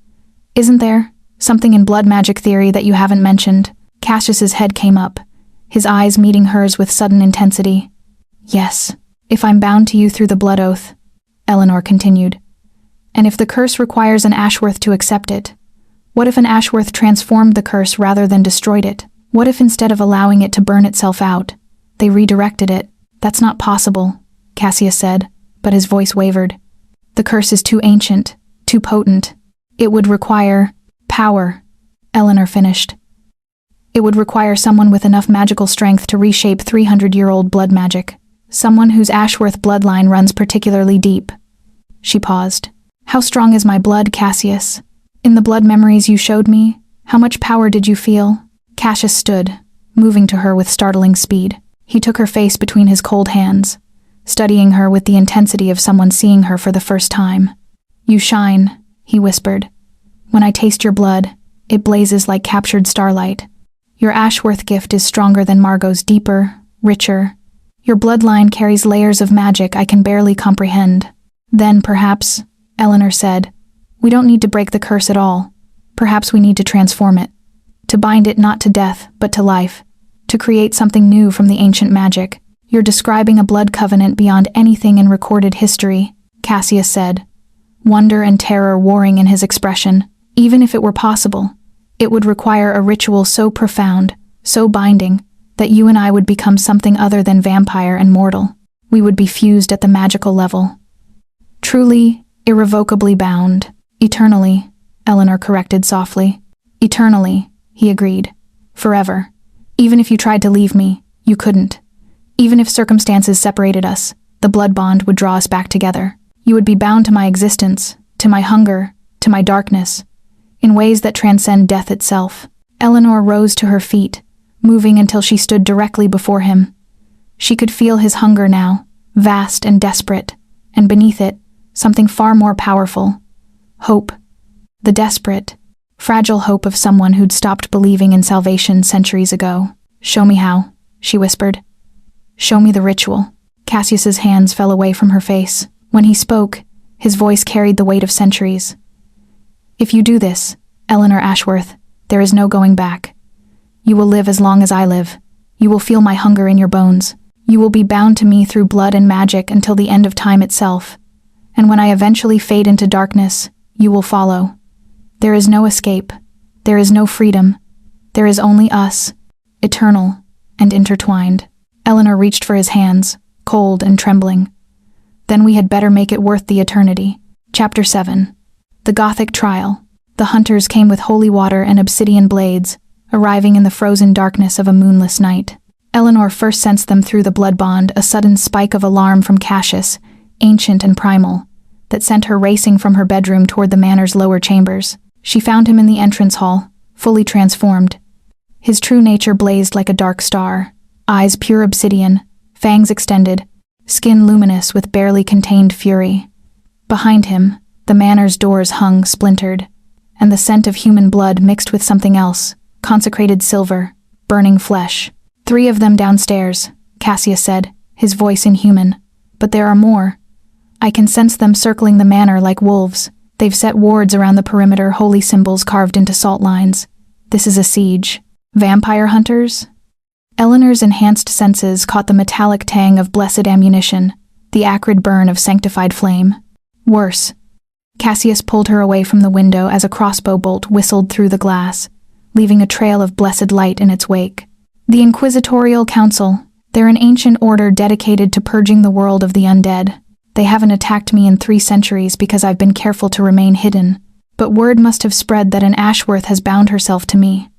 [SPEAKER 1] Isn't there? Something in blood magic theory that you haven't mentioned. Cassius's head came up, his eyes meeting hers with sudden intensity. Yes, if I'm bound to you through the blood oath, Eleanor continued. And if the curse requires an Ashworth to accept it, what if an Ashworth transformed the curse rather than destroyed it? What if instead of allowing it to burn itself out, they redirected it? That's not possible, Cassius said, but his voice wavered. The curse is too ancient, too potent. It would require power, Eleanor finished. It would require someone with enough magical strength to reshape 300-year-old blood magic. Someone whose Ashworth bloodline runs particularly deep. She paused. How strong is my blood, Cassius? In the blood memories you showed me, how much power did you feel? Cassius stood, moving to her with startling speed. He took her face between his cold hands, studying her with the intensity of someone seeing her for the first time. You shine, he whispered. When I taste your blood, it blazes like captured starlight. Your Ashworth gift is stronger than Margot's, deeper, richer. Your bloodline carries layers of magic I can barely comprehend. Then, perhaps, Eleanor said, we don't need to break the curse at all. Perhaps we need to transform it. To bind it not to death, but to life. To create something new from the ancient magic. You're describing a blood covenant beyond anything in recorded history, Cassius said, wonder and terror warring in his expression. Even if it were possible, it would require a ritual so profound, so binding, that you and I would become something other than vampire and mortal. We would be fused at the magical level. Truly, irrevocably bound. Eternally, Eleanor corrected softly. Eternally, he agreed. Forever. Even if you tried to leave me, you couldn't. Even if circumstances separated us, the blood bond would draw us back together. You would be bound to my existence, to my hunger, to my darkness, in ways that transcend death itself. Eleanor rose to her feet, moving until she stood directly before him. She could feel his hunger now, vast and desperate, and beneath it, something far more powerful. Hope. The desperate, fragile hope of someone who'd stopped believing in salvation centuries ago. Show me how, she whispered. Show me the ritual. Cassius's hands fell away from her face. When he spoke, his voice carried the weight of centuries. If you do this, Eleanor Ashworth, there is no going back. You will live as long as I live. You will feel my hunger in your bones. You will be bound to me through blood and magic until the end of time itself. And when I eventually fade into darkness, you will follow. There is no escape. There is no freedom. There is only us, eternal and intertwined. Eleanor reached for his hands, cold and trembling. Then we had better make it worth the eternity. Chapter 7. The Gothic Trial. The hunters came with holy water and obsidian blades, arriving in the frozen darkness of a moonless night. Eleanor first sensed them through the blood bond, a sudden spike of alarm from Cassius, ancient and primal, that sent her racing from her bedroom toward the manor's lower chambers. She found him in the entrance hall, fully transformed. His true nature blazed like a dark star, eyes pure obsidian, fangs extended, skin luminous with barely contained fury. Behind him, the manor's doors hung splintered, and the scent of human blood mixed with something else, consecrated silver, burning flesh. 3 of them downstairs, Cassius said, his voice inhuman. But there are more. I can sense them circling the manor like wolves. They've set wards around the perimeter, holy symbols carved into salt lines. This is a siege. Vampire hunters? Eleanor's enhanced senses caught the metallic tang of blessed ammunition, the acrid burn of sanctified flame. Worse, Cassius pulled her away from the window as a crossbow bolt whistled through the glass, leaving a trail of blessed light in its wake. The Inquisitorial Council. They're an ancient order dedicated to purging the world of the undead. They haven't attacked me in 3 centuries because I've been careful to remain hidden. But word must have spread that an Ashworth has bound herself to me.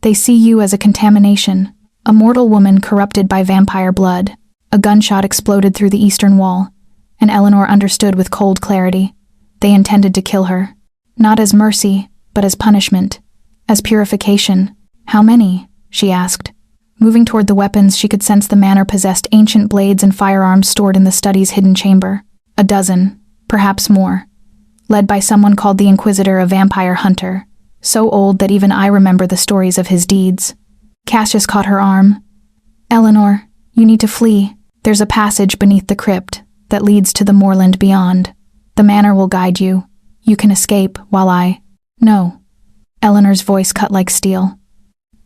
[SPEAKER 1] They see you as a contamination, a mortal woman corrupted by vampire blood. A gunshot exploded through the eastern wall, and Eleanor understood with cold clarity. They intended to kill her. Not as mercy, but as punishment. As purification. How many? She asked. Moving toward the weapons, she could sense the manor possessed ancient blades and firearms stored in the study's hidden chamber. 12, perhaps more. Led by someone called the Inquisitor, a vampire hunter, so old that even I remember the stories of his deeds. Cassius caught her arm. Eleanor, you need to flee. There's a passage beneath the crypt that leads to the moorland beyond. The manor will guide you. You can escape while I... No. Eleanor's voice cut like steel.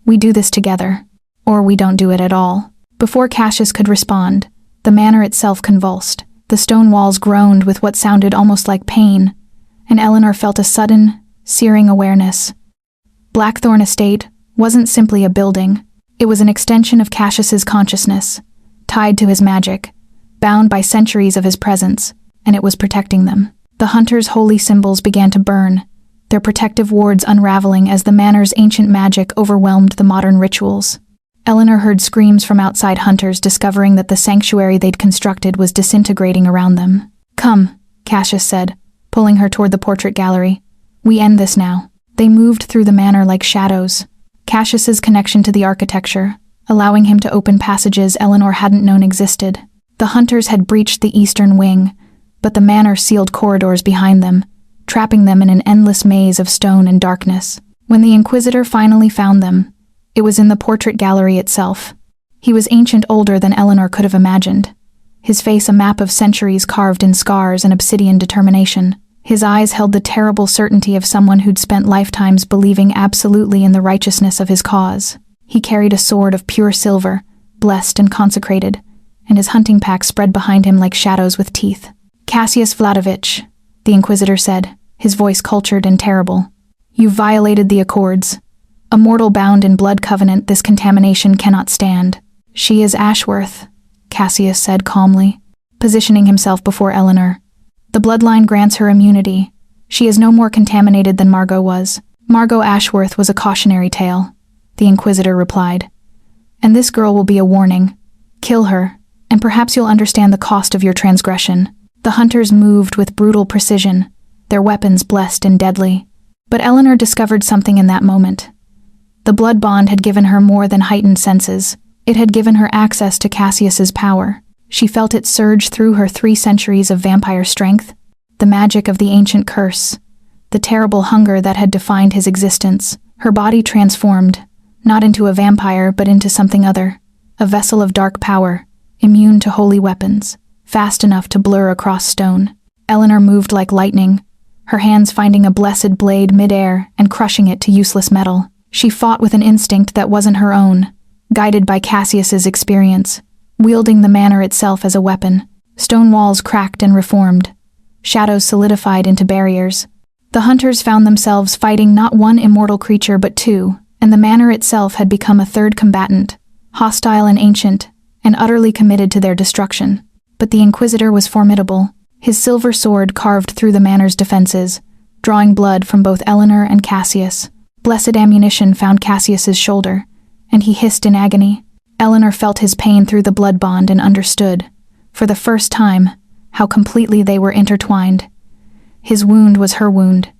[SPEAKER 1] We do this together, or we don't do it at all. Before Cassius could respond, the manor itself convulsed. The stone walls groaned with what sounded almost like pain, and Eleanor felt a sudden, searing awareness. Blackthorn Estate wasn't simply a building. It was an extension of Cassius's consciousness, tied to his magic, bound by centuries of his presence, and it was protecting them. The hunters' holy symbols began to burn, their protective wards unraveling as the manor's ancient magic overwhelmed the modern rituals. Eleanor heard screams from outside hunters, discovering that the sanctuary they'd constructed was disintegrating around them. Come, Cassius said, pulling her toward the portrait gallery. We end this now. They moved through the manor like shadows. Cassius's connection to the architecture, allowing him to open passages Eleanor hadn't known existed. The hunters had breached the eastern wing, but the manor sealed corridors behind them, trapping them in an endless maze of stone and darkness. When the Inquisitor finally found them, it was in the portrait gallery itself. He was ancient, older than Eleanor could have imagined. His face a map of centuries carved in scars and obsidian determination. His eyes held the terrible certainty of someone who'd spent lifetimes believing absolutely in the righteousness of his cause. He carried a sword of pure silver, blessed and consecrated, and his hunting pack spread behind him like shadows with teeth. Cassius Vladovich, the Inquisitor said, his voice cultured and terrible. You violated the Accords. A mortal bound in blood covenant, this contamination cannot stand. She is Ashworth, Cassius said calmly, positioning himself before Eleanor. The bloodline grants her immunity. She is no more contaminated than Margot was. Margot Ashworth was a cautionary tale, the Inquisitor replied. And this girl will be a warning. Kill her, and perhaps you'll understand the cost of your transgression. The hunters moved with brutal precision, their weapons blessed and deadly. But Eleanor discovered something in that moment. The blood bond had given her more than heightened senses. It had given her access to Cassius's power. She felt it surge through her 3 centuries of vampire strength, the magic of the ancient curse, the terrible hunger that had defined his existence. Her body transformed, not into a vampire but into something other, a vessel of dark power, immune to holy weapons, fast enough to blur across stone. Eleanor moved like lightning, her hands finding a blessed blade midair and crushing it to useless metal. She fought with an instinct that wasn't her own, guided by Cassius's experience, wielding the manor itself as a weapon. Stone walls cracked and reformed. Shadows solidified into barriers. The hunters found themselves fighting not one immortal creature but 2, and the manor itself had become a third combatant, hostile and ancient, and utterly committed to their destruction. But the Inquisitor was formidable. His silver sword carved through the manor's defenses, drawing blood from both Eleanor and Cassius. Blessed ammunition found Cassius's shoulder, and he hissed in agony. Eleanor felt his pain through the blood bond and understood, for the first time, how completely they were intertwined. His wound was her wound.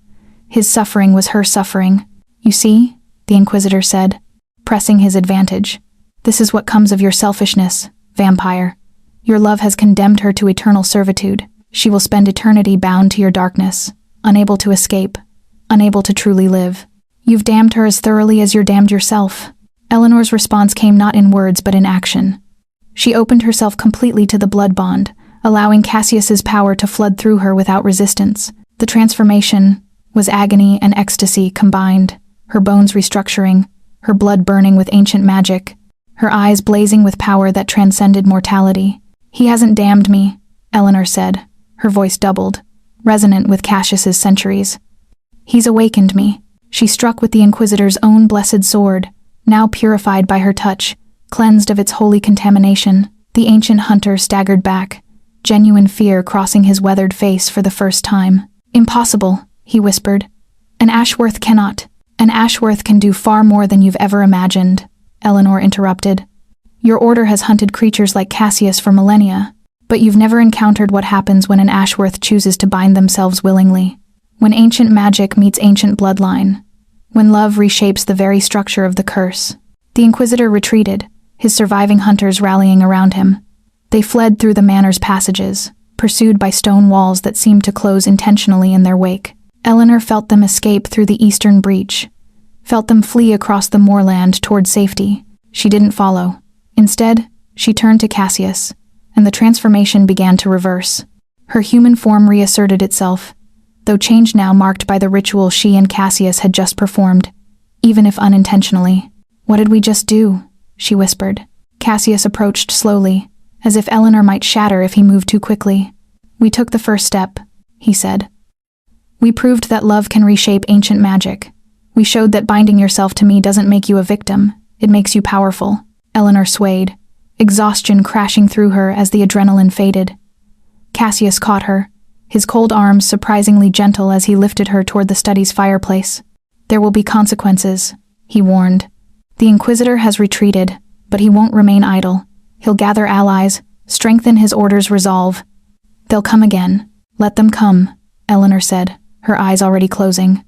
[SPEAKER 1] His suffering was her suffering. You see, the Inquisitor said, pressing his advantage. This is what comes of your selfishness, vampire. Your love has condemned her to eternal servitude. She will spend eternity bound to your darkness, unable to escape, unable to truly live. You've damned her as thoroughly as you're damned yourself. Eleanor's response came not in words but in action. She opened herself completely to the blood bond, allowing Cassius's power to flood through her without resistance. The transformation was agony and ecstasy combined, her bones restructuring, her blood burning with ancient magic, her eyes blazing with power that transcended mortality. He hasn't damned me, Eleanor said, her voice doubled. resonant with Cassius's centuries. "He's awakened me." She struck with the Inquisitor's own blessed sword, now purified by her touch, cleansed of its holy contamination. The ancient hunter staggered back, genuine fear crossing his weathered face for the first time. "Impossible," he whispered. "An Ashworth cannot. An Ashworth can do far more than you've ever imagined," Eleanor interrupted. "Your order has hunted creatures like Cassius for millennia, but you've never encountered what happens when an Ashworth chooses to bind themselves willingly. When ancient magic meets ancient bloodline. When love reshapes the very structure of the curse." The Inquisitor retreated, his surviving hunters rallying around him. They fled through the manor's passages, pursued by stone walls that seemed to close intentionally in their wake. Eleanor felt them escape through the eastern breach, felt them flee across the moorland toward safety. She didn't follow. Instead, she turned to Cassius, and the transformation began to reverse. Her human form reasserted itself, though change now marked by the ritual she and Cassius had just performed, even if unintentionally. "What did we just do?" she whispered. Cassius approached slowly, as if Eleanor might shatter if he moved too quickly. "We took the first step," he said. "We proved that love can reshape ancient magic. We showed that binding yourself to me doesn't make you a victim, it makes you powerful." Eleanor swayed, exhaustion crashing through her as the adrenaline faded. Cassius caught her, his cold arms surprisingly gentle as he lifted her toward the study's fireplace. "There will be consequences," he warned. "The Inquisitor has retreated, but he won't remain idle. He'll gather allies, strengthen his order's resolve. They'll come again. Let them come," Eleanor said, her eyes already closing.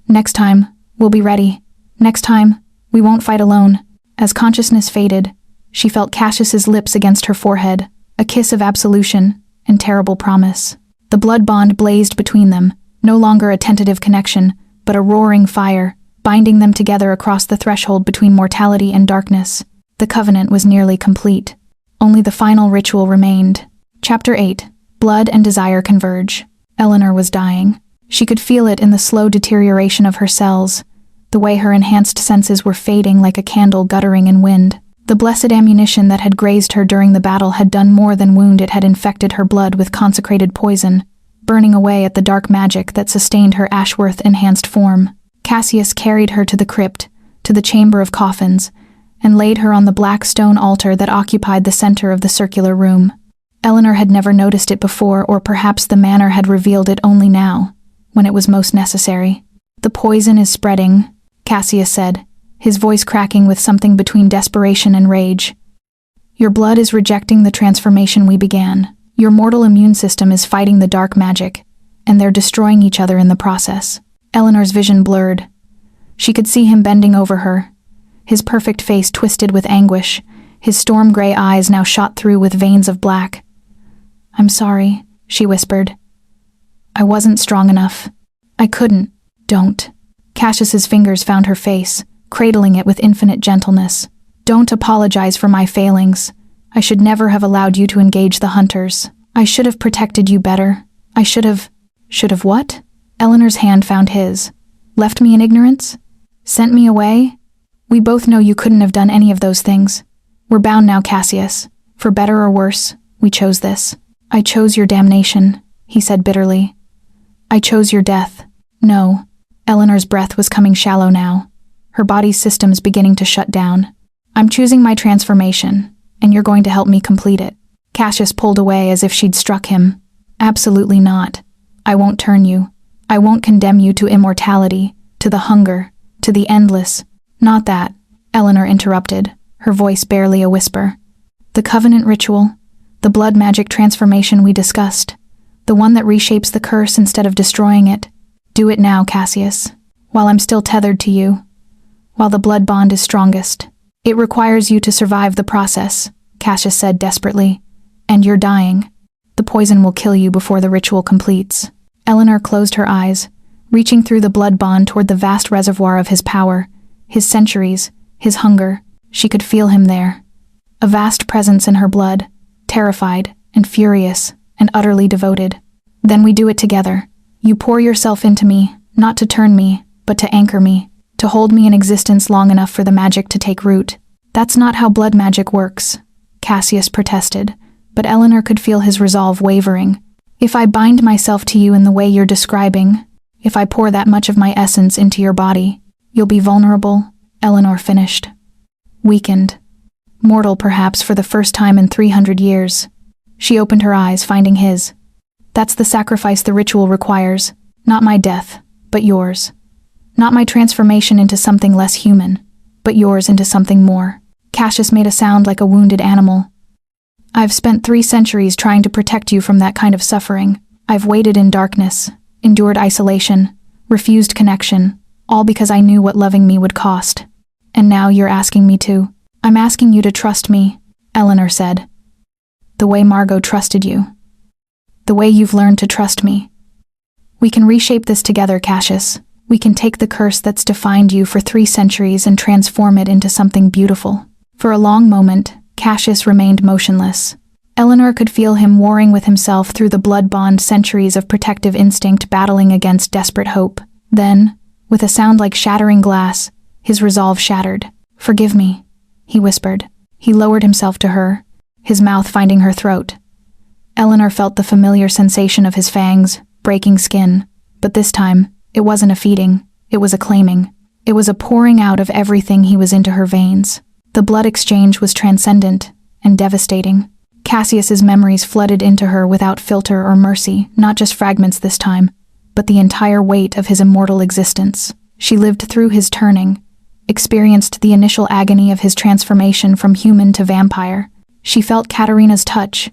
[SPEAKER 1] "Next time, we'll be ready. Next time, we won't fight alone." As consciousness faded, she felt Cassius's lips against her forehead, a kiss of absolution and terrible promise. The blood bond blazed between them, no longer a tentative connection, but a roaring fire, binding them together across the threshold between mortality and darkness. The covenant was nearly complete. Only the final ritual remained. Chapter 8. Blood and desire converge. Eleanor was dying. She could feel it in the slow deterioration of her cells, the way her enhanced senses were fading like a candle guttering in wind. The blessed ammunition that had grazed her during the battle had done more than wound. It had infected her blood with consecrated poison, burning away at the dark magic that sustained her Ashworth-enhanced form. Cassius carried her to the crypt, to the chamber of coffins, and laid her on the black stone altar that occupied the center of the circular room. Eleanor had never noticed it before, or perhaps the manor had revealed it only now, when it was most necessary. "The poison is spreading," Cassius said, his voice cracking with something between desperation and rage. "Your blood is rejecting the transformation we began. Your mortal immune system is fighting the dark magic, and they're destroying each other in the process." Eleanor's vision blurred. She could see him bending over her, his perfect face twisted with anguish, his storm-gray eyes now shot through with veins of black. "I'm sorry," she whispered. "I wasn't strong enough. I couldn't." "Don't." Cassius's fingers found her face, cradling it with infinite gentleness. "Don't apologize for my failings. I should never have allowed you to engage the hunters. I should have protected you better. I should have..." "Should have what?" Eleanor's hand found his. "Left me in ignorance? Sent me away? We both know you couldn't have done any of those things. We're bound now, Cassius. For better or worse, we chose this." "I chose your damnation," he said bitterly. "I chose your death." "No." Eleanor's breath was coming shallow now, her body's systems beginning to shut down. "I'm choosing my transformation, and you're going to help me complete it." Cassius pulled away as if she'd struck him. "Absolutely not. I won't turn you. I won't condemn you to immortality, to the hunger, to the endless." "Not that," Eleanor interrupted, her voice barely a whisper. "The covenant ritual, the blood magic transformation we discussed, the one that reshapes the curse instead of destroying it. Do it now, Cassius, while I'm still tethered to you, while the blood bond is strongest. It requires you to survive the process," Cassius said desperately. "And you're dying. The poison will kill you before the ritual completes." Eleanor closed her eyes, reaching through the blood bond toward the vast reservoir of his power, his centuries, his hunger. She could feel him there. A vast presence in her blood, terrified and furious and utterly devoted. "Then we do it together. You pour yourself into me, not to turn me, but to anchor me, to hold me in existence long enough for the magic to take root." "That's not how blood magic works," Cassius protested, but Eleanor could feel his resolve wavering. If I bind myself to you in the way you're describing, if I pour that much of my essence into your body, you'll be vulnerable, Eleanor finished. Weakened. Mortal perhaps for the first time in 300 years. She opened her eyes, finding his. That's the sacrifice the ritual requires, not my death, but yours. Not my transformation into something less human, but yours into something more. Cassius made a sound like a wounded animal. I've spent 3 centuries trying to protect you from that kind of suffering. I've waited in darkness, endured isolation, refused connection, all because I knew what loving me would cost. And now you're asking me to. I'm asking you to trust me, Eleanor said. The way Margot trusted you. The way you've learned to trust me. We can reshape this together, Cassius. We can take the curse that's defined you for 3 centuries and transform it into something beautiful. For a long moment, Cassius remained motionless. Eleanor could feel him warring with himself through the blood bond, centuries of protective instinct battling against desperate hope. Then, with a sound like shattering glass, his resolve shattered. Forgive me, he whispered. He lowered himself to her, his mouth finding her throat. Eleanor felt the familiar sensation of his fangs, breaking skin, but this time, it wasn't a feeding, it was a claiming. It was a pouring out of everything he was into her veins. The blood exchange was transcendent and devastating. Cassius's memories flooded into her without filter or mercy, not just fragments this time, but the entire weight of his immortal existence. She lived through his turning, experienced the initial agony of his transformation from human to vampire. She felt Katarina's touch,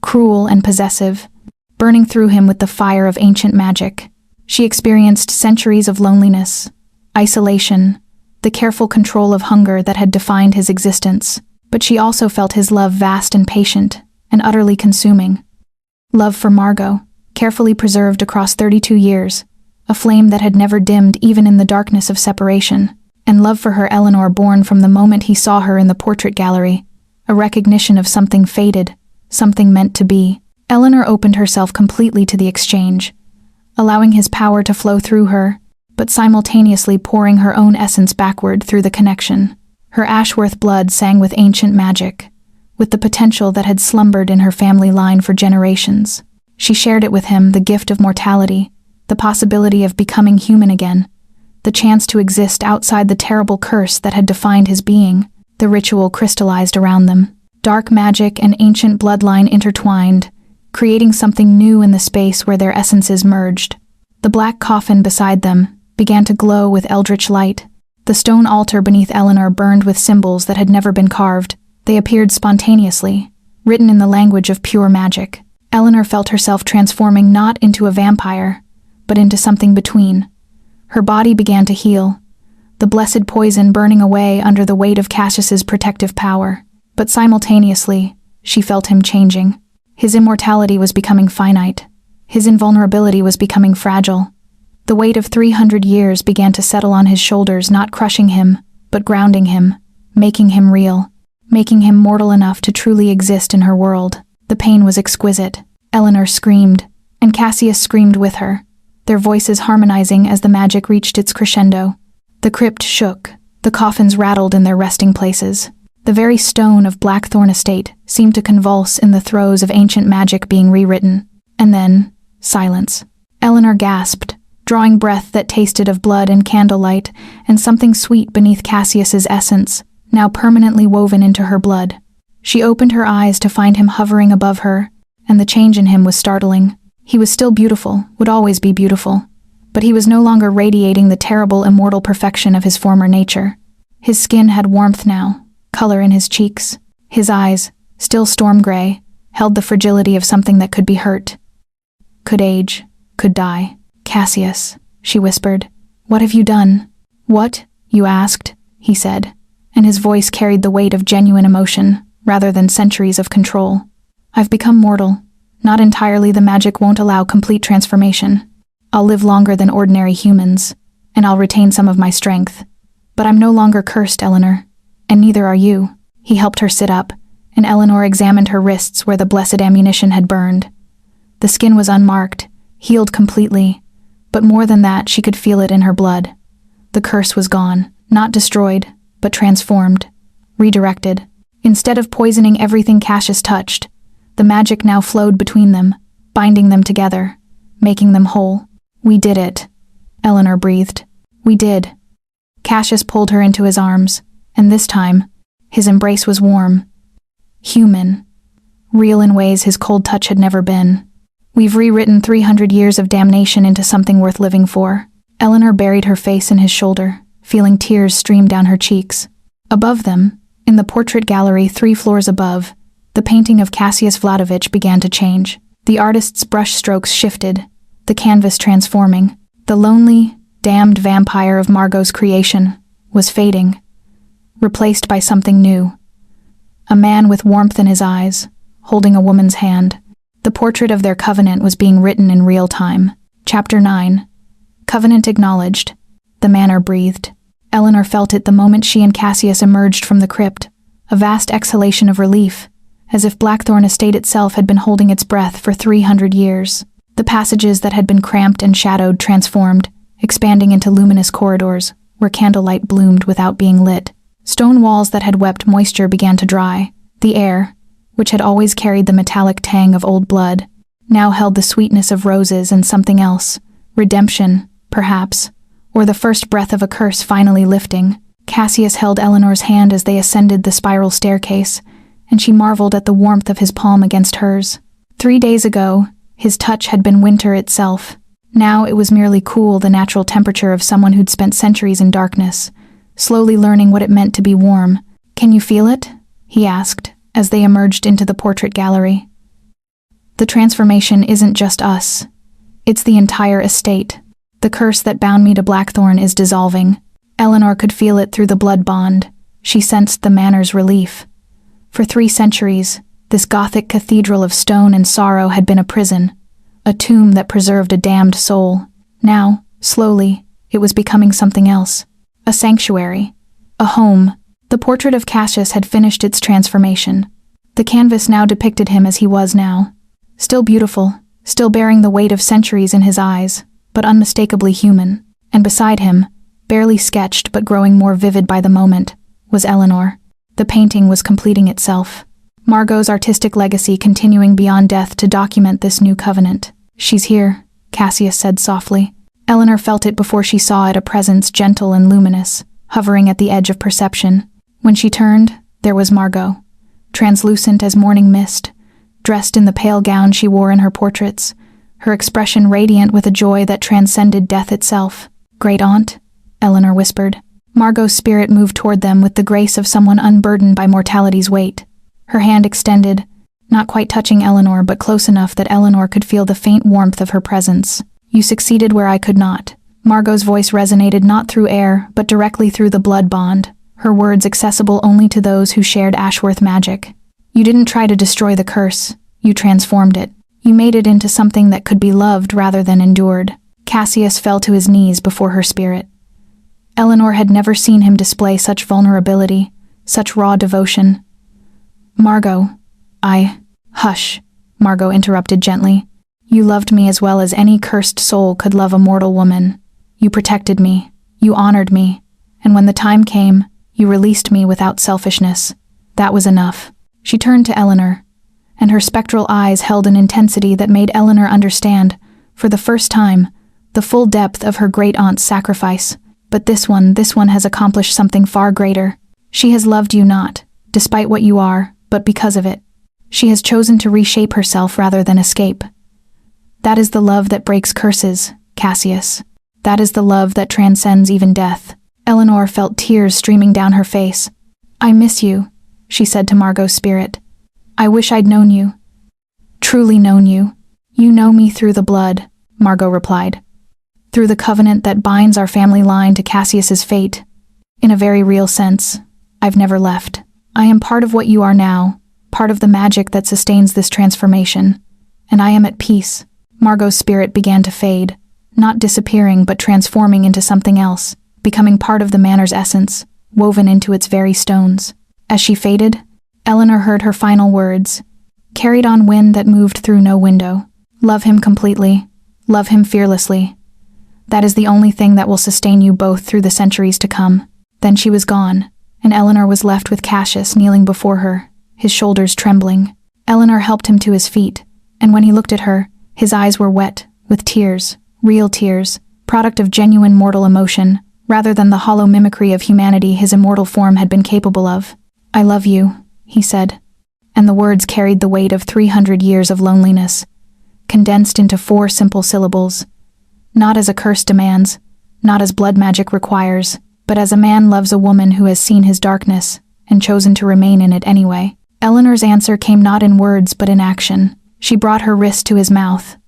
[SPEAKER 1] cruel and possessive, burning through him with the fire of ancient magic. She experienced centuries of loneliness, isolation, the careful control of hunger that had defined his existence. But she also felt his love vast and patient, and utterly consuming. Love for Margot, carefully preserved across 32 years, a flame that had never dimmed even in the darkness of separation, and love for her Eleanor born from the moment he saw her in the portrait gallery, a recognition of something fated, something meant to be. Eleanor opened herself completely to the exchange, allowing his power to flow through her, but simultaneously pouring her own essence backward through the connection. Her Ashworth blood sang with ancient magic, with the potential that had slumbered in her family line for generations. She shared it with him, the gift of mortality, the possibility of becoming human again, the chance to exist outside the terrible curse that had defined his being. The ritual crystallized around them. Dark magic and ancient bloodline intertwined, creating something new in the space where their essences merged. The black coffin beside them began to glow with eldritch light. The stone altar beneath Eleanor burned with symbols that had never been carved. They appeared spontaneously, written in the language of pure magic. Eleanor felt herself transforming not into a vampire, but into something between. Her body began to heal, the blessed poison burning away under the weight of Cassius's protective power. But simultaneously, she felt him changing. His immortality was becoming finite. His invulnerability was becoming fragile. The weight of 300 years began to settle on his shoulders, not crushing him, but grounding him, making him real, making him mortal enough to truly exist in her world. The pain was exquisite. Eleanor screamed, and Cassius screamed with her, their voices harmonizing as the magic reached its crescendo. The crypt shook, the coffins rattled in their resting places. The very stone of Blackthorn Estate seemed to convulse in the throes of ancient magic being rewritten. And then, silence. Eleanor gasped, drawing breath that tasted of blood and candlelight, and something sweet beneath Cassius's essence, now permanently woven into her blood. She opened her eyes to find him hovering above her, and the change in him was startling. He was still beautiful, would always be beautiful, but he was no longer radiating the terrible, immortal perfection of his former nature. His skin had warmth now, color in his cheeks. His eyes, still storm gray, held the fragility of something that could be hurt, could age, could die. Cassius, she whispered, what have you done? What, you asked, he said, and his voice carried the weight of genuine emotion, rather than centuries of control. I've become mortal. Not entirely, the magic won't allow complete transformation. I'll live longer than ordinary humans, and I'll retain some of my strength. But I'm no longer cursed, Eleanor, and neither are you. He helped her sit up, and Eleanor examined her wrists where the blessed ammunition had burned. The skin was unmarked, healed completely, but more than that, she could feel it in her blood. The curse was gone, not destroyed, but transformed, redirected. Instead of poisoning everything Cassius touched, the magic now flowed between them, binding them together, making them whole. "We did it," Eleanor breathed. "We did." Cassius pulled her into his arms, and this time, his embrace was warm, human, real in ways his cold touch had never been. "We've rewritten 300 years of damnation into something worth living for." Eleanor buried her face in his shoulder, feeling tears stream down her cheeks. Above them, in the portrait gallery 3 floors above, the painting of Cassius Vladovich began to change. The artist's brush strokes shifted, the canvas transforming. The lonely, damned vampire of Margot's creation was fading, replaced by something new. A man with warmth in his eyes, holding a woman's hand. The portrait of their covenant was being written in real time. Chapter 9. Covenant acknowledged. The manor breathed. Eleanor felt it the moment she and Cassius emerged from the crypt, a vast exhalation of relief, as if Blackthorn Estate itself had been holding its breath for 300 years. The passages that had been cramped and shadowed transformed, expanding into luminous corridors, where candlelight bloomed without being lit. Stone walls that had wept moisture began to dry. The air, which had always carried the metallic tang of old blood, now held the sweetness of roses and something else. Redemption, perhaps, or the first breath of a curse finally lifting. Cassius held Eleanor's hand as they ascended the spiral staircase, and she marveled at the warmth of his palm against hers. 3 days ago, his touch had been winter itself. Now it was merely cool, the natural temperature of someone who'd spent centuries in darkness, slowly learning what it meant to be warm. "Can you feel it?" he asked, as they emerged into the portrait gallery. "The transformation isn't just us. It's the entire estate. The curse that bound me to Blackthorn is dissolving." Eleanor could feel it through the blood bond. She sensed the manor's relief. For 3 centuries, this Gothic cathedral of stone and sorrow had been a prison, a tomb that preserved a damned soul. Now, slowly, it was becoming something else. A sanctuary. A home. The portrait of Cassius had finished its transformation. The canvas now depicted him as he was now. Still beautiful, still bearing the weight of centuries in his eyes, but unmistakably human. And beside him, barely sketched but growing more vivid by the moment, was Eleanor. The painting was completing itself. Margot's artistic legacy continuing beyond death to document this new covenant. "She's here," Cassius said softly. Eleanor felt it before she saw it, a presence gentle and luminous, hovering at the edge of perception. When she turned, there was Margot, translucent as morning mist, dressed in the pale gown she wore in her portraits, her expression radiant with a joy that transcended death itself. "Great aunt," Eleanor whispered. Margot's spirit moved toward them with the grace of someone unburdened by mortality's weight. Her hand extended, not quite touching Eleanor, but close enough that Eleanor could feel the faint warmth of her presence. "You succeeded where I could not." Margot's voice resonated not through air, but directly through the blood bond, her words accessible only to those who shared Ashworth magic. "You didn't try to destroy the curse, you transformed it. You made it into something that could be loved rather than endured." Cassius fell to his knees before her spirit. Eleanor had never seen him display such vulnerability, such raw devotion. "Margot, Hush," Margot interrupted gently. "You loved me as well as any cursed soul could love a mortal woman. You protected me, you honored me, and when the time came, you released me without selfishness. That was enough." She turned to Eleanor, and her spectral eyes held an intensity that made Eleanor understand, for the first time, the full depth of her great-aunt's sacrifice. "But this one has accomplished something far greater. She has loved you not, despite what you are, but because of it. She has chosen to reshape herself rather than escape. That is the love that breaks curses, Cassius. That is the love that transcends even death." Eleanor felt tears streaming down her face. "I miss you," she said to Margot's spirit. "I wish I'd known you. Truly known you." "You know me through the blood," Margot replied. "Through the covenant that binds our family line to Cassius's fate. In a very real sense, I've never left. I am part of what you are now, part of the magic that sustains this transformation, and I am at peace." Margot's spirit began to fade, not disappearing but transforming into something else, becoming part of the manor's essence, woven into its very stones. As she faded, Eleanor heard her final words, carried on wind that moved through no window. "Love him completely. Love him fearlessly. That is the only thing that will sustain you both through the centuries to come." Then she was gone, and Eleanor was left with Cassius kneeling before her, his shoulders trembling. Eleanor helped him to his feet, and when he looked at her, His eyes were wet, with tears, real tears, product of genuine mortal emotion, rather than the hollow mimicry of humanity his immortal form had been capable of. "I love you," he said, and the words carried the weight of 300 years of loneliness, condensed into 4 simple syllables. Not as a curse demands, not as blood magic requires, but as a man loves a woman who has seen his darkness and chosen to remain in it anyway. Eleanor's answer came not in words but in action. She brought her wrist to his mouth.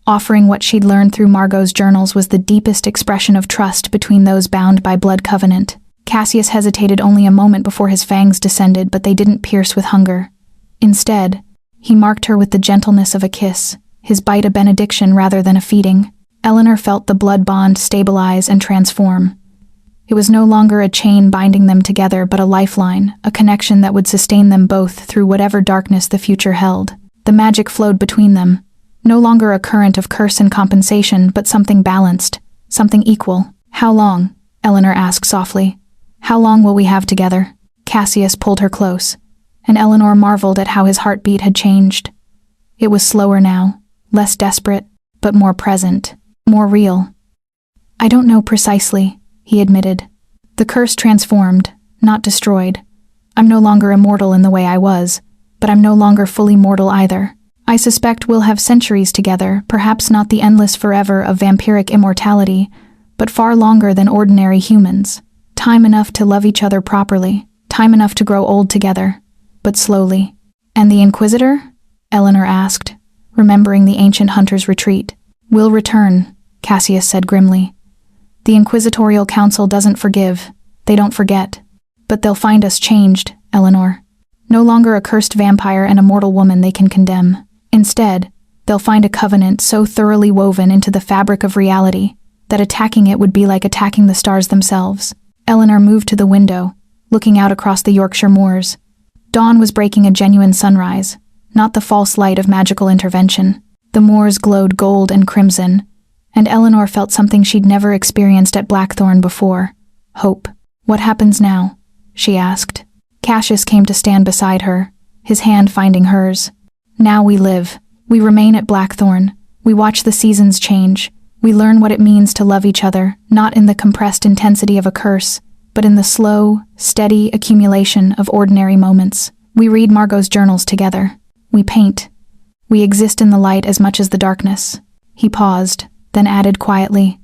[SPEAKER 1] Offering what she'd learned through Margot's journals was the deepest expression of trust between those bound by blood covenant. Cassius hesitated only a moment before his fangs descended, but they didn't pierce with hunger. Instead, he marked her with the gentleness of a kiss, his bite a benediction rather than a feeding. Eleanor felt the blood bond stabilize and transform. It was no longer a chain binding them together, but a lifeline, a connection that would sustain them both through whatever darkness the future held. The magic flowed between them, no longer a current of curse and compensation, but something balanced, something equal. "How long?" Eleanor asked softly. "How long will we have together?" Cassius pulled her close, and Eleanor marveled at how his heartbeat had changed. It was slower now, less desperate, but more present, more real. "I don't know precisely," he admitted. "The curse transformed, not destroyed. I'm no longer immortal in the way I was, but I'm no longer fully mortal either. I suspect we'll have centuries together, perhaps not the endless forever of vampiric immortality, but far longer than ordinary humans. Time enough to love each other properly, time enough to grow old together, but slowly." "And the Inquisitor?" Eleanor asked, remembering the ancient hunter's retreat. "Will return," Cassius said grimly. "The Inquisitorial Council doesn't forgive. They don't forget. But they'll find us changed, Eleanor. No longer a cursed vampire and a mortal woman they can condemn. Instead, they'll find a covenant so thoroughly woven into the fabric of reality that attacking it would be like attacking the stars themselves." Eleanor moved to the window, looking out across the Yorkshire moors. Dawn was breaking a genuine sunrise, not the false light of magical intervention. The moors glowed gold and crimson, and Eleanor felt something she'd never experienced at Blackthorn before: hope. "What happens now?" she asked. Cassius came to stand beside her, his hand finding hers. "Now we live. We remain at Blackthorn. We watch the seasons change. We learn what it means to love each other, not in the compressed intensity of a curse, but in the slow, steady accumulation of ordinary moments. We read Margot's journals together. We paint. We exist in the light as much as the darkness." He paused, then added quietly,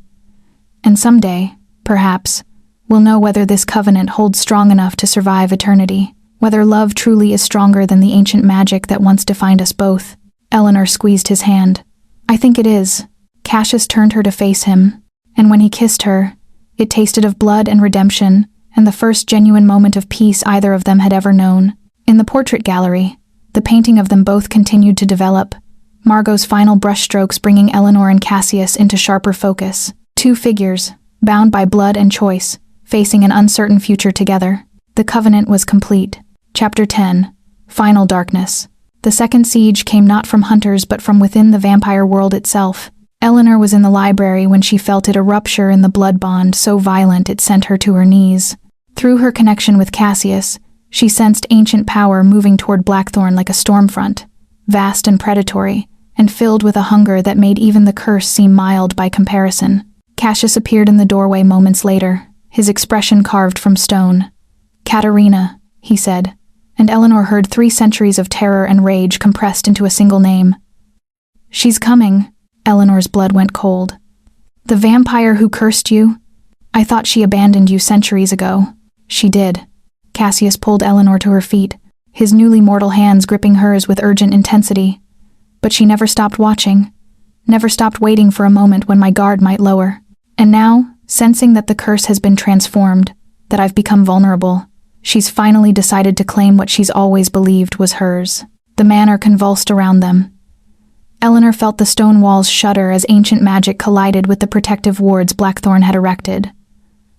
[SPEAKER 1] "And someday, perhaps, we'll know whether this covenant holds strong enough to survive eternity, whether love truly is stronger than the ancient magic that once defined us both." Eleanor squeezed his hand. "I think it is." Cassius turned her to face him, and when he kissed her, it tasted of blood and redemption, and the first genuine moment of peace either of them had ever known. In the portrait gallery, the painting of them both continued to develop, Margot's final brushstrokes bringing Eleanor and Cassius into sharper focus. 2 figures, bound by blood and choice, facing an uncertain future together. The covenant was complete. Chapter 10. Final Darkness. The second siege came not from hunters but from within the vampire world itself. Eleanor was in the library when she felt it a rupture in the blood bond so violent it sent her to her knees. Through her connection with Cassius, she sensed ancient power moving toward Blackthorn like a storm front, vast and predatory, and filled with a hunger that made even the curse seem mild by comparison. Cassius appeared in the doorway moments later, his expression carved from stone. "Katerina," he said, and Eleanor heard 3 centuries of terror and rage compressed into a single name. "She's coming." Eleanor's blood went cold. "The vampire who cursed you? I thought she abandoned you centuries ago." "She did." Cassius pulled Eleanor to her feet, his newly mortal hands gripping hers with urgent intensity. "But she never stopped watching, never stopped waiting for a moment when my guard might lower. And now, sensing that the curse has been transformed, that I've become vulnerable, she's finally decided to claim what she's always believed was hers." The manor convulsed around them. Eleanor felt the stone walls shudder as ancient magic collided with the protective wards Blackthorn had erected.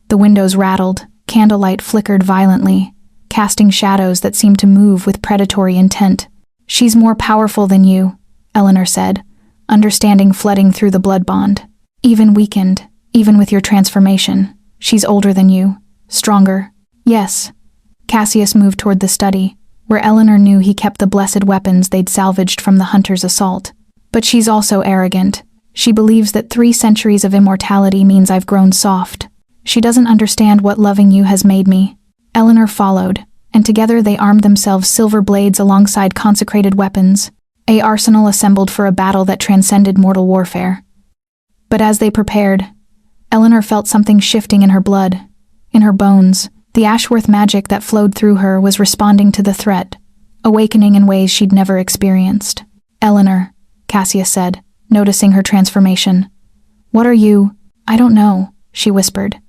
[SPEAKER 1] The windows rattled, candlelight flickered violently, casting shadows that seemed to move with predatory intent. "She's more powerful than you," Eleanor said, understanding flooding through the blood bond. "Even weakened, even with your transformation. She's older than you, stronger." "Yes." Cassius moved toward the study, where Eleanor knew he kept the blessed weapons they'd salvaged from the hunter's assault. But she's also arrogant. She believes that 3 centuries of immortality means I've grown soft. She doesn't understand what loving you has made me. Eleanor followed, and together they armed themselves silver blades alongside consecrated weapons, a arsenal assembled for a battle that transcended mortal warfare. But as they prepared, Eleanor felt something shifting in her blood, in her bones. The Ashworth magic that flowed through her was responding to the threat, awakening in ways she'd never experienced. "Eleanor," Cassius said, noticing her transformation. "What are you?" "I don't know," she whispered.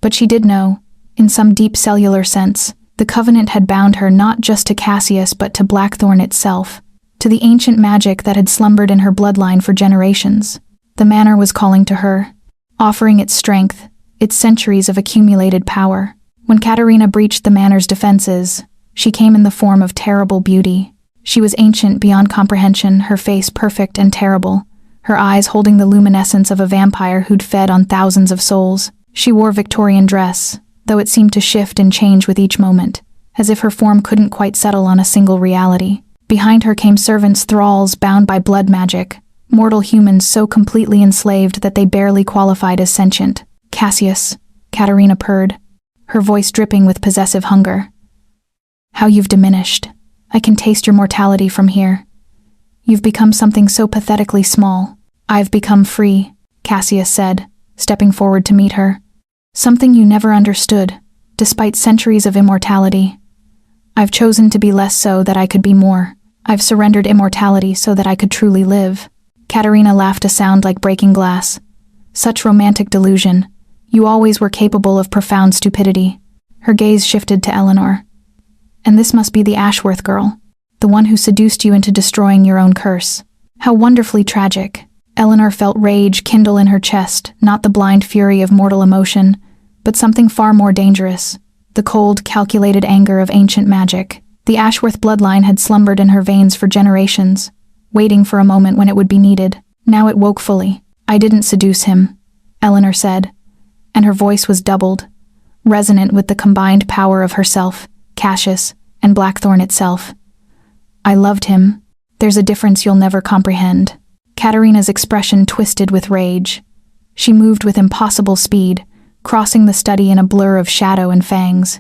[SPEAKER 1] But she did know, in some deep cellular sense. The covenant had bound her not just to Cassius but to Blackthorn itself, to the ancient magic that had slumbered in her bloodline for generations. The manor was calling to her, offering its strength, its centuries of accumulated power. When Katerina breached the manor's defenses, she came in the form of terrible beauty. She was ancient beyond comprehension, her face perfect and terrible, her eyes holding the luminescence of a vampire who'd fed on thousands of souls. She wore Victorian dress, though it seemed to shift and change with each moment, as if her form couldn't quite settle on a single reality. Behind her came servants, thralls bound by blood magic, mortal humans so completely enslaved that they barely qualified as sentient. "Cassius," Katerina purred, her voice dripping with possessive hunger. "How you've diminished. I can taste your mortality from here. You've become something so pathetically small." "I've become free," Cassius said, stepping forward to meet her. "Something you never understood, despite centuries of immortality. I've chosen to be less so that I could be more. I've surrendered immortality so that I could truly live." Katerina laughed, a sound like breaking glass. "Such romantic delusion. You always were capable of profound stupidity." Her gaze shifted to Eleanor. "And this must be the Ashworth girl, the one who seduced you into destroying your own curse. How wonderfully tragic." Eleanor felt rage kindle in her chest, not the blind fury of mortal emotion, but something far more dangerous, the cold, calculated anger of ancient magic. The Ashworth bloodline had slumbered in her veins for generations, waiting for a moment when it would be needed. Now it woke fully. "I didn't seduce him," Eleanor said, and her voice was doubled, resonant with the combined power of herself, Cassius, and Blackthorn itself. "I loved him. There's a difference you'll never comprehend." Katerina's expression twisted with rage. She moved with impossible speed, crossing the study in a blur of shadow and fangs.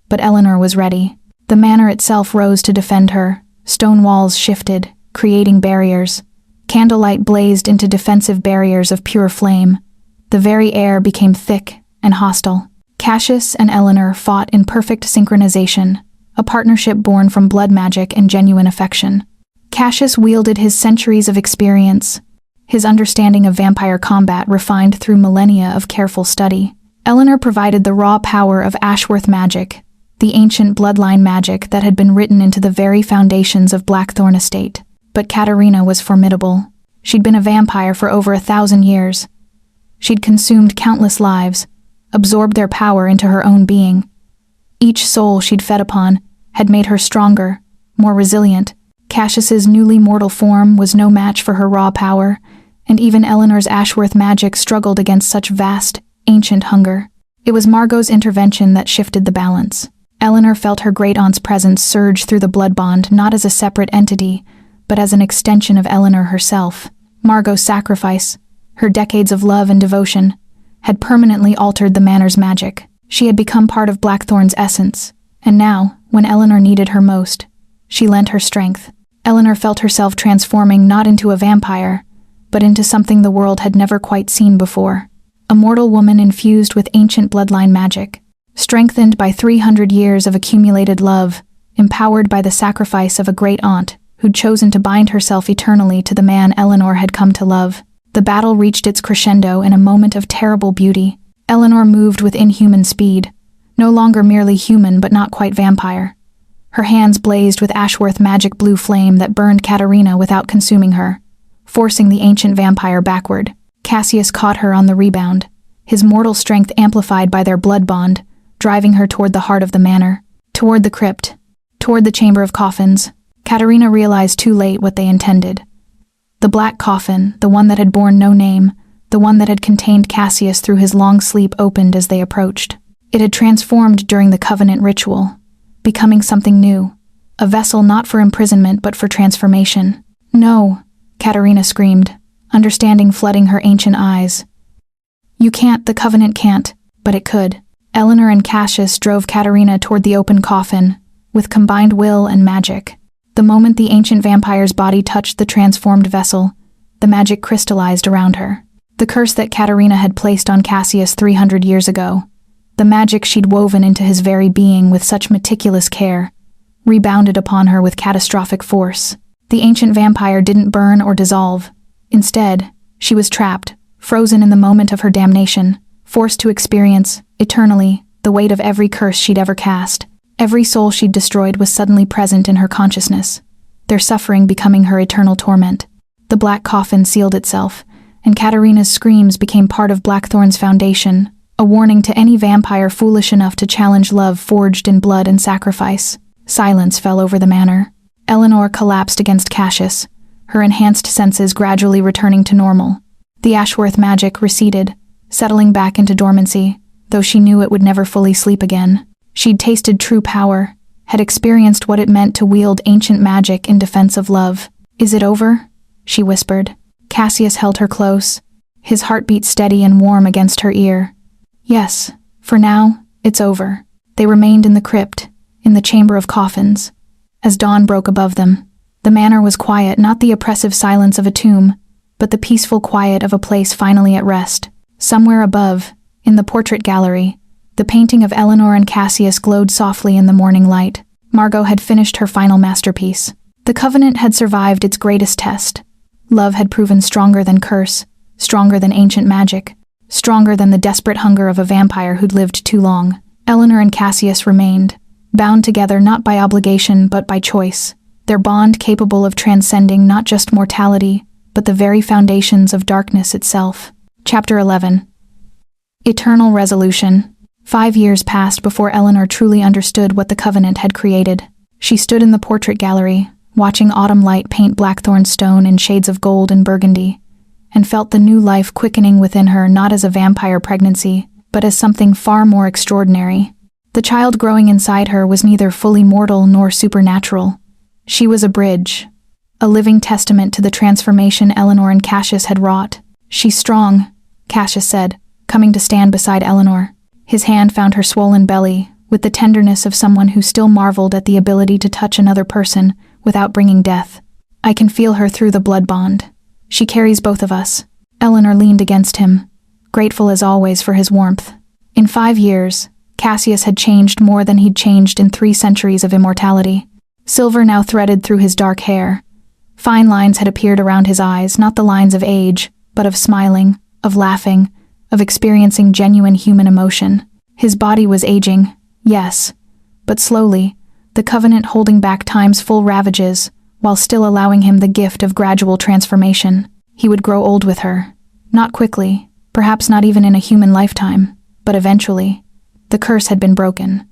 [SPEAKER 1] But Eleanor was ready. The manor itself rose to defend her. Stone walls shifted, creating barriers. Candlelight blazed into defensive barriers of pure flame. The very air became thick and hostile. Cassius and Eleanor fought in perfect synchronization, a partnership born from blood magic and genuine affection. Cassius wielded his centuries of experience, his understanding of vampire combat refined through millennia of careful study. Eleanor provided the raw power of Ashworth magic, the ancient bloodline magic that had been written into the very foundations of Blackthorn Estate. But Katerina was formidable. She'd been a vampire for over 1,000 years. She'd consumed countless lives, absorbed their power into her own being. Each soul she'd fed upon had made her stronger, more resilient. Cassius's newly mortal form was no match for her raw power, and even Eleanor's Ashworth magic struggled against such vast, ancient hunger. It was Margot's intervention that shifted the balance. Eleanor felt her great-aunt's presence surge through the blood bond, not as a separate entity, but as an extension of Eleanor herself. Margot's sacrifice, her decades of love and devotion, had permanently altered the manor's magic. She had become part of Blackthorn's essence, and now, when Eleanor needed her most, she lent her strength. Eleanor felt herself transforming not into a vampire, but into something the world had never quite seen before. A mortal woman infused with ancient bloodline magic, strengthened by 300 years of accumulated love, empowered by the sacrifice of a great aunt who'd chosen to bind herself eternally to the man Eleanor had come to love. The battle reached its crescendo in a moment of terrible beauty. Eleanor moved with inhuman speed, no longer merely human but not quite vampire. Her hands blazed with Ashworth magic blue flame that burned Katerina without consuming her, forcing the ancient vampire backward. Cassius caught her on the rebound, his mortal strength amplified by their blood bond, driving her toward the heart of the manor, toward the crypt, toward the chamber of coffins. Katerina realized too late what they intended. The black coffin, the one that had borne no name, the one that had contained Cassius through his long sleep, opened as they approached. It had transformed during the covenant ritual, becoming something new, a vessel not for imprisonment but for transformation. "No," Katerina screamed, understanding flooding her ancient eyes. You can't, the Covenant can't, but it could. Eleanor and Cassius drove Katerina toward the open coffin, with combined will and magic. The moment the ancient vampire's body touched the transformed vessel, the magic crystallized around her. The curse that Katerina had placed on Cassius 300 years ago, the magic she'd woven into his very being with such meticulous care, rebounded upon her with catastrophic force. The ancient vampire didn't burn or dissolve. Instead, she was trapped, frozen in the moment of her damnation, forced to experience, eternally, the weight of every curse she'd ever cast. Every soul she'd destroyed was suddenly present in her consciousness, their suffering becoming her eternal torment. The black coffin sealed itself, and Katerina's screams became part of Blackthorn's foundation, a warning to any vampire foolish enough to challenge love forged in blood and sacrifice. Silence fell over the manor. Eleanor collapsed against Cassius, her enhanced senses gradually returning to normal. The Ashworth magic receded, settling back into dormancy, though she knew it would never fully sleep again. She'd tasted true power, had experienced what it meant to wield ancient magic in defense of love. Is it over? She whispered. Cassius held her close, his heartbeat steady and warm against her ear. Yes, for now, it's over. They remained in the crypt, in the chamber of coffins. As dawn broke above them, the manor was quiet, not the oppressive silence of a tomb, but the peaceful quiet of a place finally at rest. Somewhere above, in the portrait gallery, the painting of Eleanor and Cassius glowed softly in the morning light. Margot had finished her final masterpiece. The Covenant had survived its greatest test. Love had proven stronger than curse, stronger than ancient magic, stronger than the desperate hunger of a vampire who'd lived too long. Eleanor and Cassius remained, bound together not by obligation but by choice, their bond capable of transcending not just mortality, but the very foundations of darkness itself. Chapter 11. Eternal Resolution. 5 years passed before Eleanor truly understood what the Covenant had created. She stood in the portrait gallery, watching autumn light paint Blackthorn stone in shades of gold and burgundy, and felt the new life quickening within her not as a vampire pregnancy, but as something far more extraordinary. The child growing inside her was neither fully mortal nor supernatural. She was a bridge, a living testament to the transformation Eleanor and Cassius had wrought. She's strong, Cassius said, coming to stand beside Eleanor. His hand found her swollen belly, with the tenderness of someone who still marveled at the ability to touch another person without bringing death. I can feel her through the blood bond. She carries both of us. Eleanor leaned against him, grateful as always for his warmth. In 5 years, Cassius had changed more than he'd changed in 3 centuries of immortality. Silver now threaded through his dark hair. Fine lines had appeared around his eyes, not the lines of age, but of smiling, of laughing, of experiencing genuine human emotion. His body was aging, yes, but slowly, the Covenant holding back time's full ravages, while still allowing him the gift of gradual transformation. He would grow old with her. Not quickly, perhaps not even in a human lifetime, but eventually. The curse had been broken.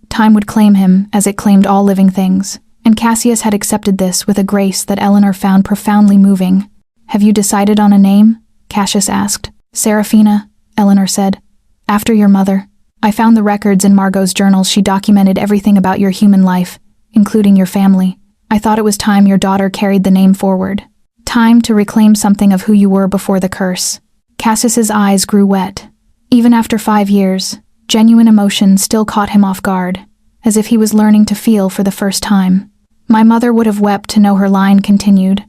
[SPEAKER 1] Time would claim him as it claimed all living things, and Cassius had accepted this with a grace that Eleanor found profoundly moving. Have you decided on a name? Cassius asked. Seraphina, Eleanor said. After your mother. I found the records in Margot's journals. She documented everything about your human life, including your family. I thought it was time your daughter carried the name forward. Time to reclaim something of who you were before the curse. Cassius's eyes grew wet. Even after 5 years, genuine emotion still caught him off guard, as if he was learning to feel for the first time. My mother would have wept to know her line continued.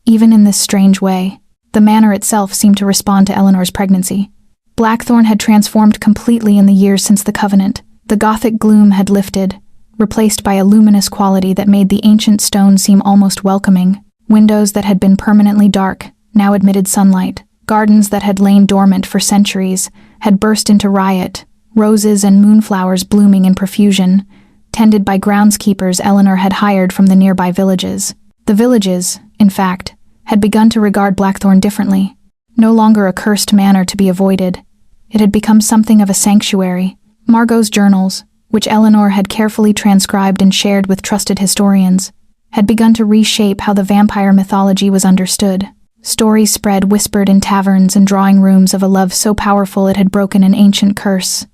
[SPEAKER 1] Even in this strange way, the manor itself seemed to respond to Eleanor's pregnancy. Blackthorn had transformed completely in the years since the Covenant. The Gothic gloom had lifted, replaced by a luminous quality that made the ancient stone seem almost welcoming. Windows that had been permanently dark now admitted sunlight. Gardens that had lain dormant for centuries had burst into riot, roses and moonflowers blooming in profusion, tended by groundskeepers Eleanor had hired from the nearby villages. The villages, in fact, had begun to regard Blackthorn differently. No longer a cursed manor to be avoided, it had become something of a sanctuary. Margot's journals, which Eleanor had carefully transcribed and shared with trusted historians, had begun to reshape how the vampire mythology was understood. Stories spread whispered in taverns and drawing rooms of a love so powerful it had broken an ancient curse,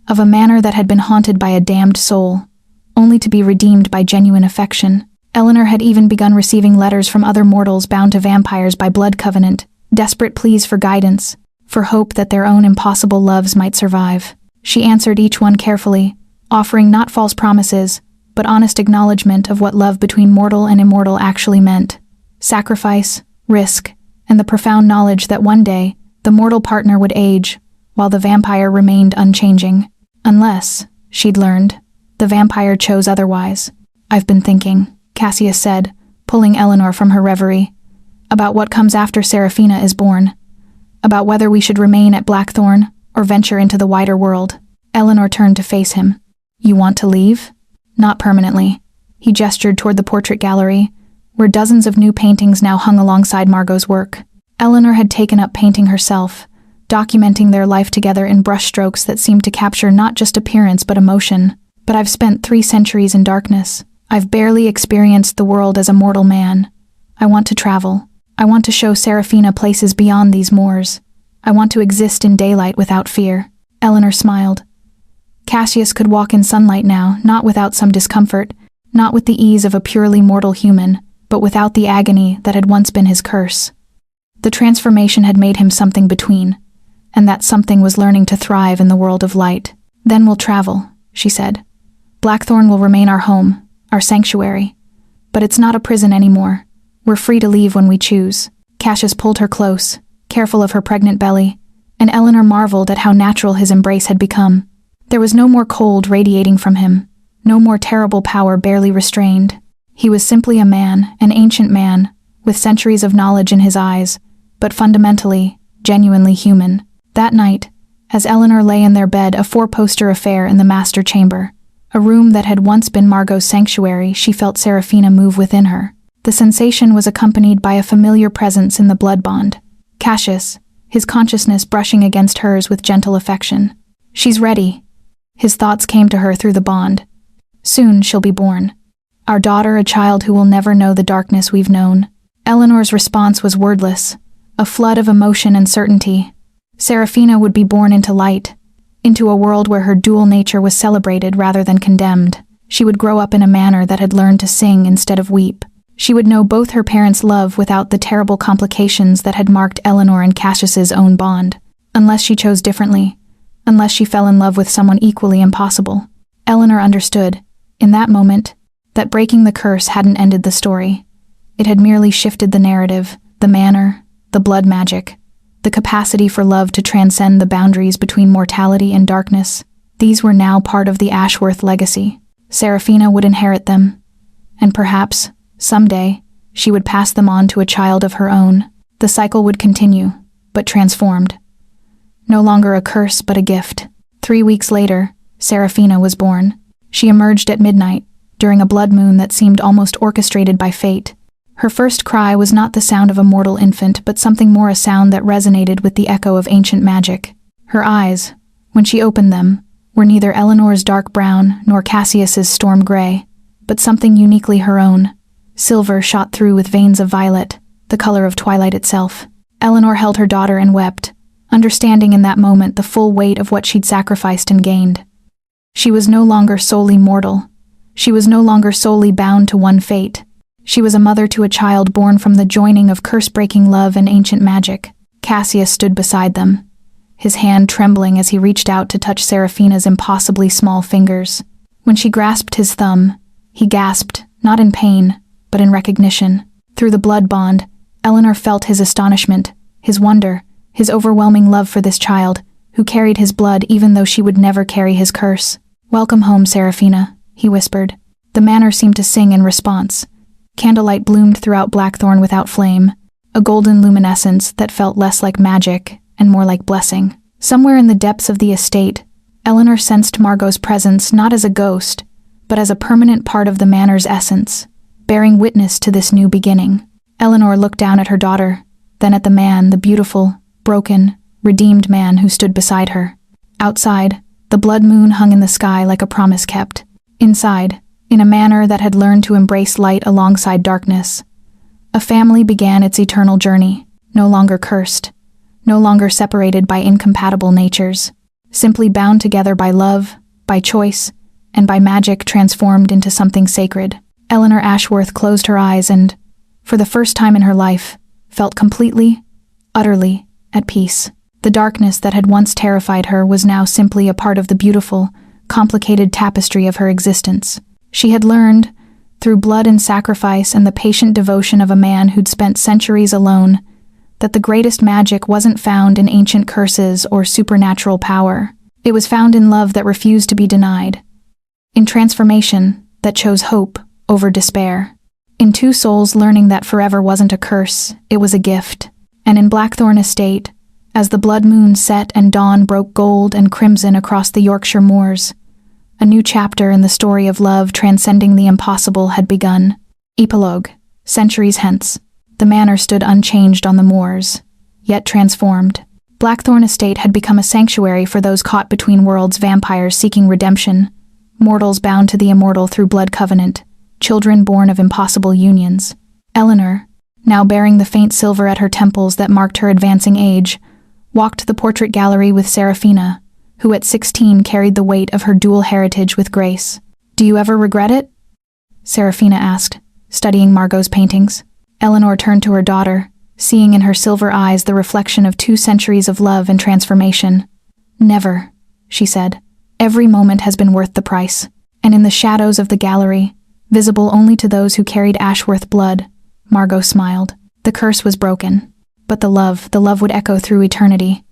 [SPEAKER 1] of a manor that had been haunted by a damned soul, only to be redeemed by genuine affection. Eleanor had even begun receiving letters from other mortals bound to vampires by blood covenant, desperate pleas for guidance, for hope that their own impossible loves might survive. She answered each one carefully, offering not false promises, but honest acknowledgement of what love between mortal and immortal actually meant: sacrifice, risk, and the profound knowledge that one day the mortal partner would age, while the vampire remained unchanging. Unless, she'd learned, the vampire chose otherwise. "I've been thinking," Cassius said, pulling Eleanor from her reverie, "about what comes after Seraphina is born, about whether we should remain at Blackthorn or venture into the wider world." Eleanor turned to face him. "You want to leave?" "Not permanently." He gestured toward the portrait gallery, where dozens of new paintings now hung alongside Margot's work. Eleanor had taken up painting herself, documenting their life together in brushstrokes that seemed to capture not just appearance but emotion. "But I've spent 3 centuries in darkness. I've barely experienced the world as a mortal man. I want to travel. I want to show Seraphina places beyond these moors. I want to exist in daylight without fear." Eleanor smiled. Cassius could walk in sunlight now, not without some discomfort, not with the ease of a purely mortal human, but without the agony that had once been his curse. The transformation had made him something between, and that something was learning to thrive in the world of light. "Then we'll travel," she said. "Blackthorn will remain our home, our sanctuary. But it's not a prison anymore. We're free to leave when we choose." Cassius pulled her close, careful of her pregnant belly, and Eleanor marveled at how natural his embrace had become. There was no more cold radiating from him, no more terrible power barely restrained. He was simply a man, an ancient man, with centuries of knowledge in his eyes, but fundamentally, genuinely human. That night, as Eleanor lay in their bed, a 4-poster affair in the master chamber, a room that had once been Margot's sanctuary, she felt Seraphina move within her. The sensation was accompanied by a familiar presence in the blood bond. Cassius, his consciousness brushing against hers with gentle affection. "She's ready." His thoughts came to her through the bond. "Soon she'll be born. Our daughter, a child who will never know the darkness we've known." Eleanor's response was wordless, a flood of emotion and certainty. Seraphina would be born into light, into a world where her dual nature was celebrated rather than condemned. She would grow up in a manner that had learned to sing instead of weep. She would know both her parents' love without the terrible complications that had marked Eleanor and Cassius's own bond. Unless she chose differently, unless she fell in love with someone equally impossible. Eleanor understood, in that moment, that breaking the curse hadn't ended the story. It had merely shifted the narrative, the manner, the blood magic, the capacity for love to transcend the boundaries between mortality and darkness. These were now part of the Ashworth legacy. Seraphina would inherit them, and perhaps, someday, she would pass them on to a child of her own. The cycle would continue, but transformed. No longer a curse, but a gift. 3 weeks later, Seraphina was born. She emerged at midnight, during a blood moon that seemed almost orchestrated by fate. Her first cry was not the sound of a mortal infant, but something more, a sound that resonated with the echo of ancient magic. Her eyes, when she opened them, were neither Eleanor's dark brown nor Cassius's storm gray, but something uniquely her own. Silver shot through with veins of violet, the color of twilight itself. Eleanor held her daughter and wept, understanding in that moment the full weight of what she'd sacrificed and gained. She was no longer solely mortal. She was no longer solely bound to one fate. She was a mother to a child born from the joining of curse-breaking love and ancient magic. Cassius stood beside them, his hand trembling as he reached out to touch Seraphina's impossibly small fingers. When she grasped his thumb, he gasped, not in pain, but in recognition. Through the blood bond, Eleanor felt his astonishment, his wonder, his overwhelming love for this child, who carried his blood even though she would never carry his curse. "Welcome home, Seraphina," he whispered. The manor seemed to sing in response. Candlelight bloomed throughout Blackthorn without flame, a golden luminescence that felt less like magic and more like blessing. Somewhere in the depths of the estate, Eleanor sensed Margot's presence not as a ghost, but as a permanent part of the manor's essence, bearing witness to this new beginning. Eleanor looked down at her daughter, then at the man, the beautiful, broken, redeemed man who stood beside her. Outside, the blood moon hung in the sky like a promise kept. Inside, in a manner that had learned to embrace light alongside darkness, a family began its eternal journey, no longer cursed, no longer separated by incompatible natures, simply bound together by love, by choice, and by magic transformed into something sacred. Eleanor Ashworth closed her eyes and, for the first time in her life, felt completely, utterly, at peace. The darkness that had once terrified her was now simply a part of the beautiful, complicated tapestry of her existence. She had learned, through blood and sacrifice and the patient devotion of a man who'd spent centuries alone, that the greatest magic wasn't found in ancient curses or supernatural power. It was found in love that refused to be denied, in transformation that chose hope over despair, in two souls learning that forever wasn't a curse, it was a gift. And in Blackthorn Estate, as the blood moon set and dawn broke gold and crimson across the Yorkshire moors, a new chapter in the story of love transcending the impossible had begun. Epilogue. Centuries hence, the manor stood unchanged on the moors, yet transformed. Blackthorn Estate had become a sanctuary for those caught between worlds, vampires seeking redemption, mortals bound to the immortal through blood covenant, children born of impossible unions. Eleanor, now bearing the faint silver at her temples that marked her advancing age, walked to the portrait gallery with Seraphina, who at 16 carried the weight of her dual heritage with grace. "Do you ever regret it?" Seraphina asked, studying Margot's paintings. Eleanor turned to her daughter, seeing in her silver eyes the reflection of 2 centuries of love and transformation. "Never," she said. "Every moment has been worth the price." And in the shadows of the gallery, visible only to those who carried Ashworth blood, Margot smiled. The curse was broken. But the love would echo through eternity.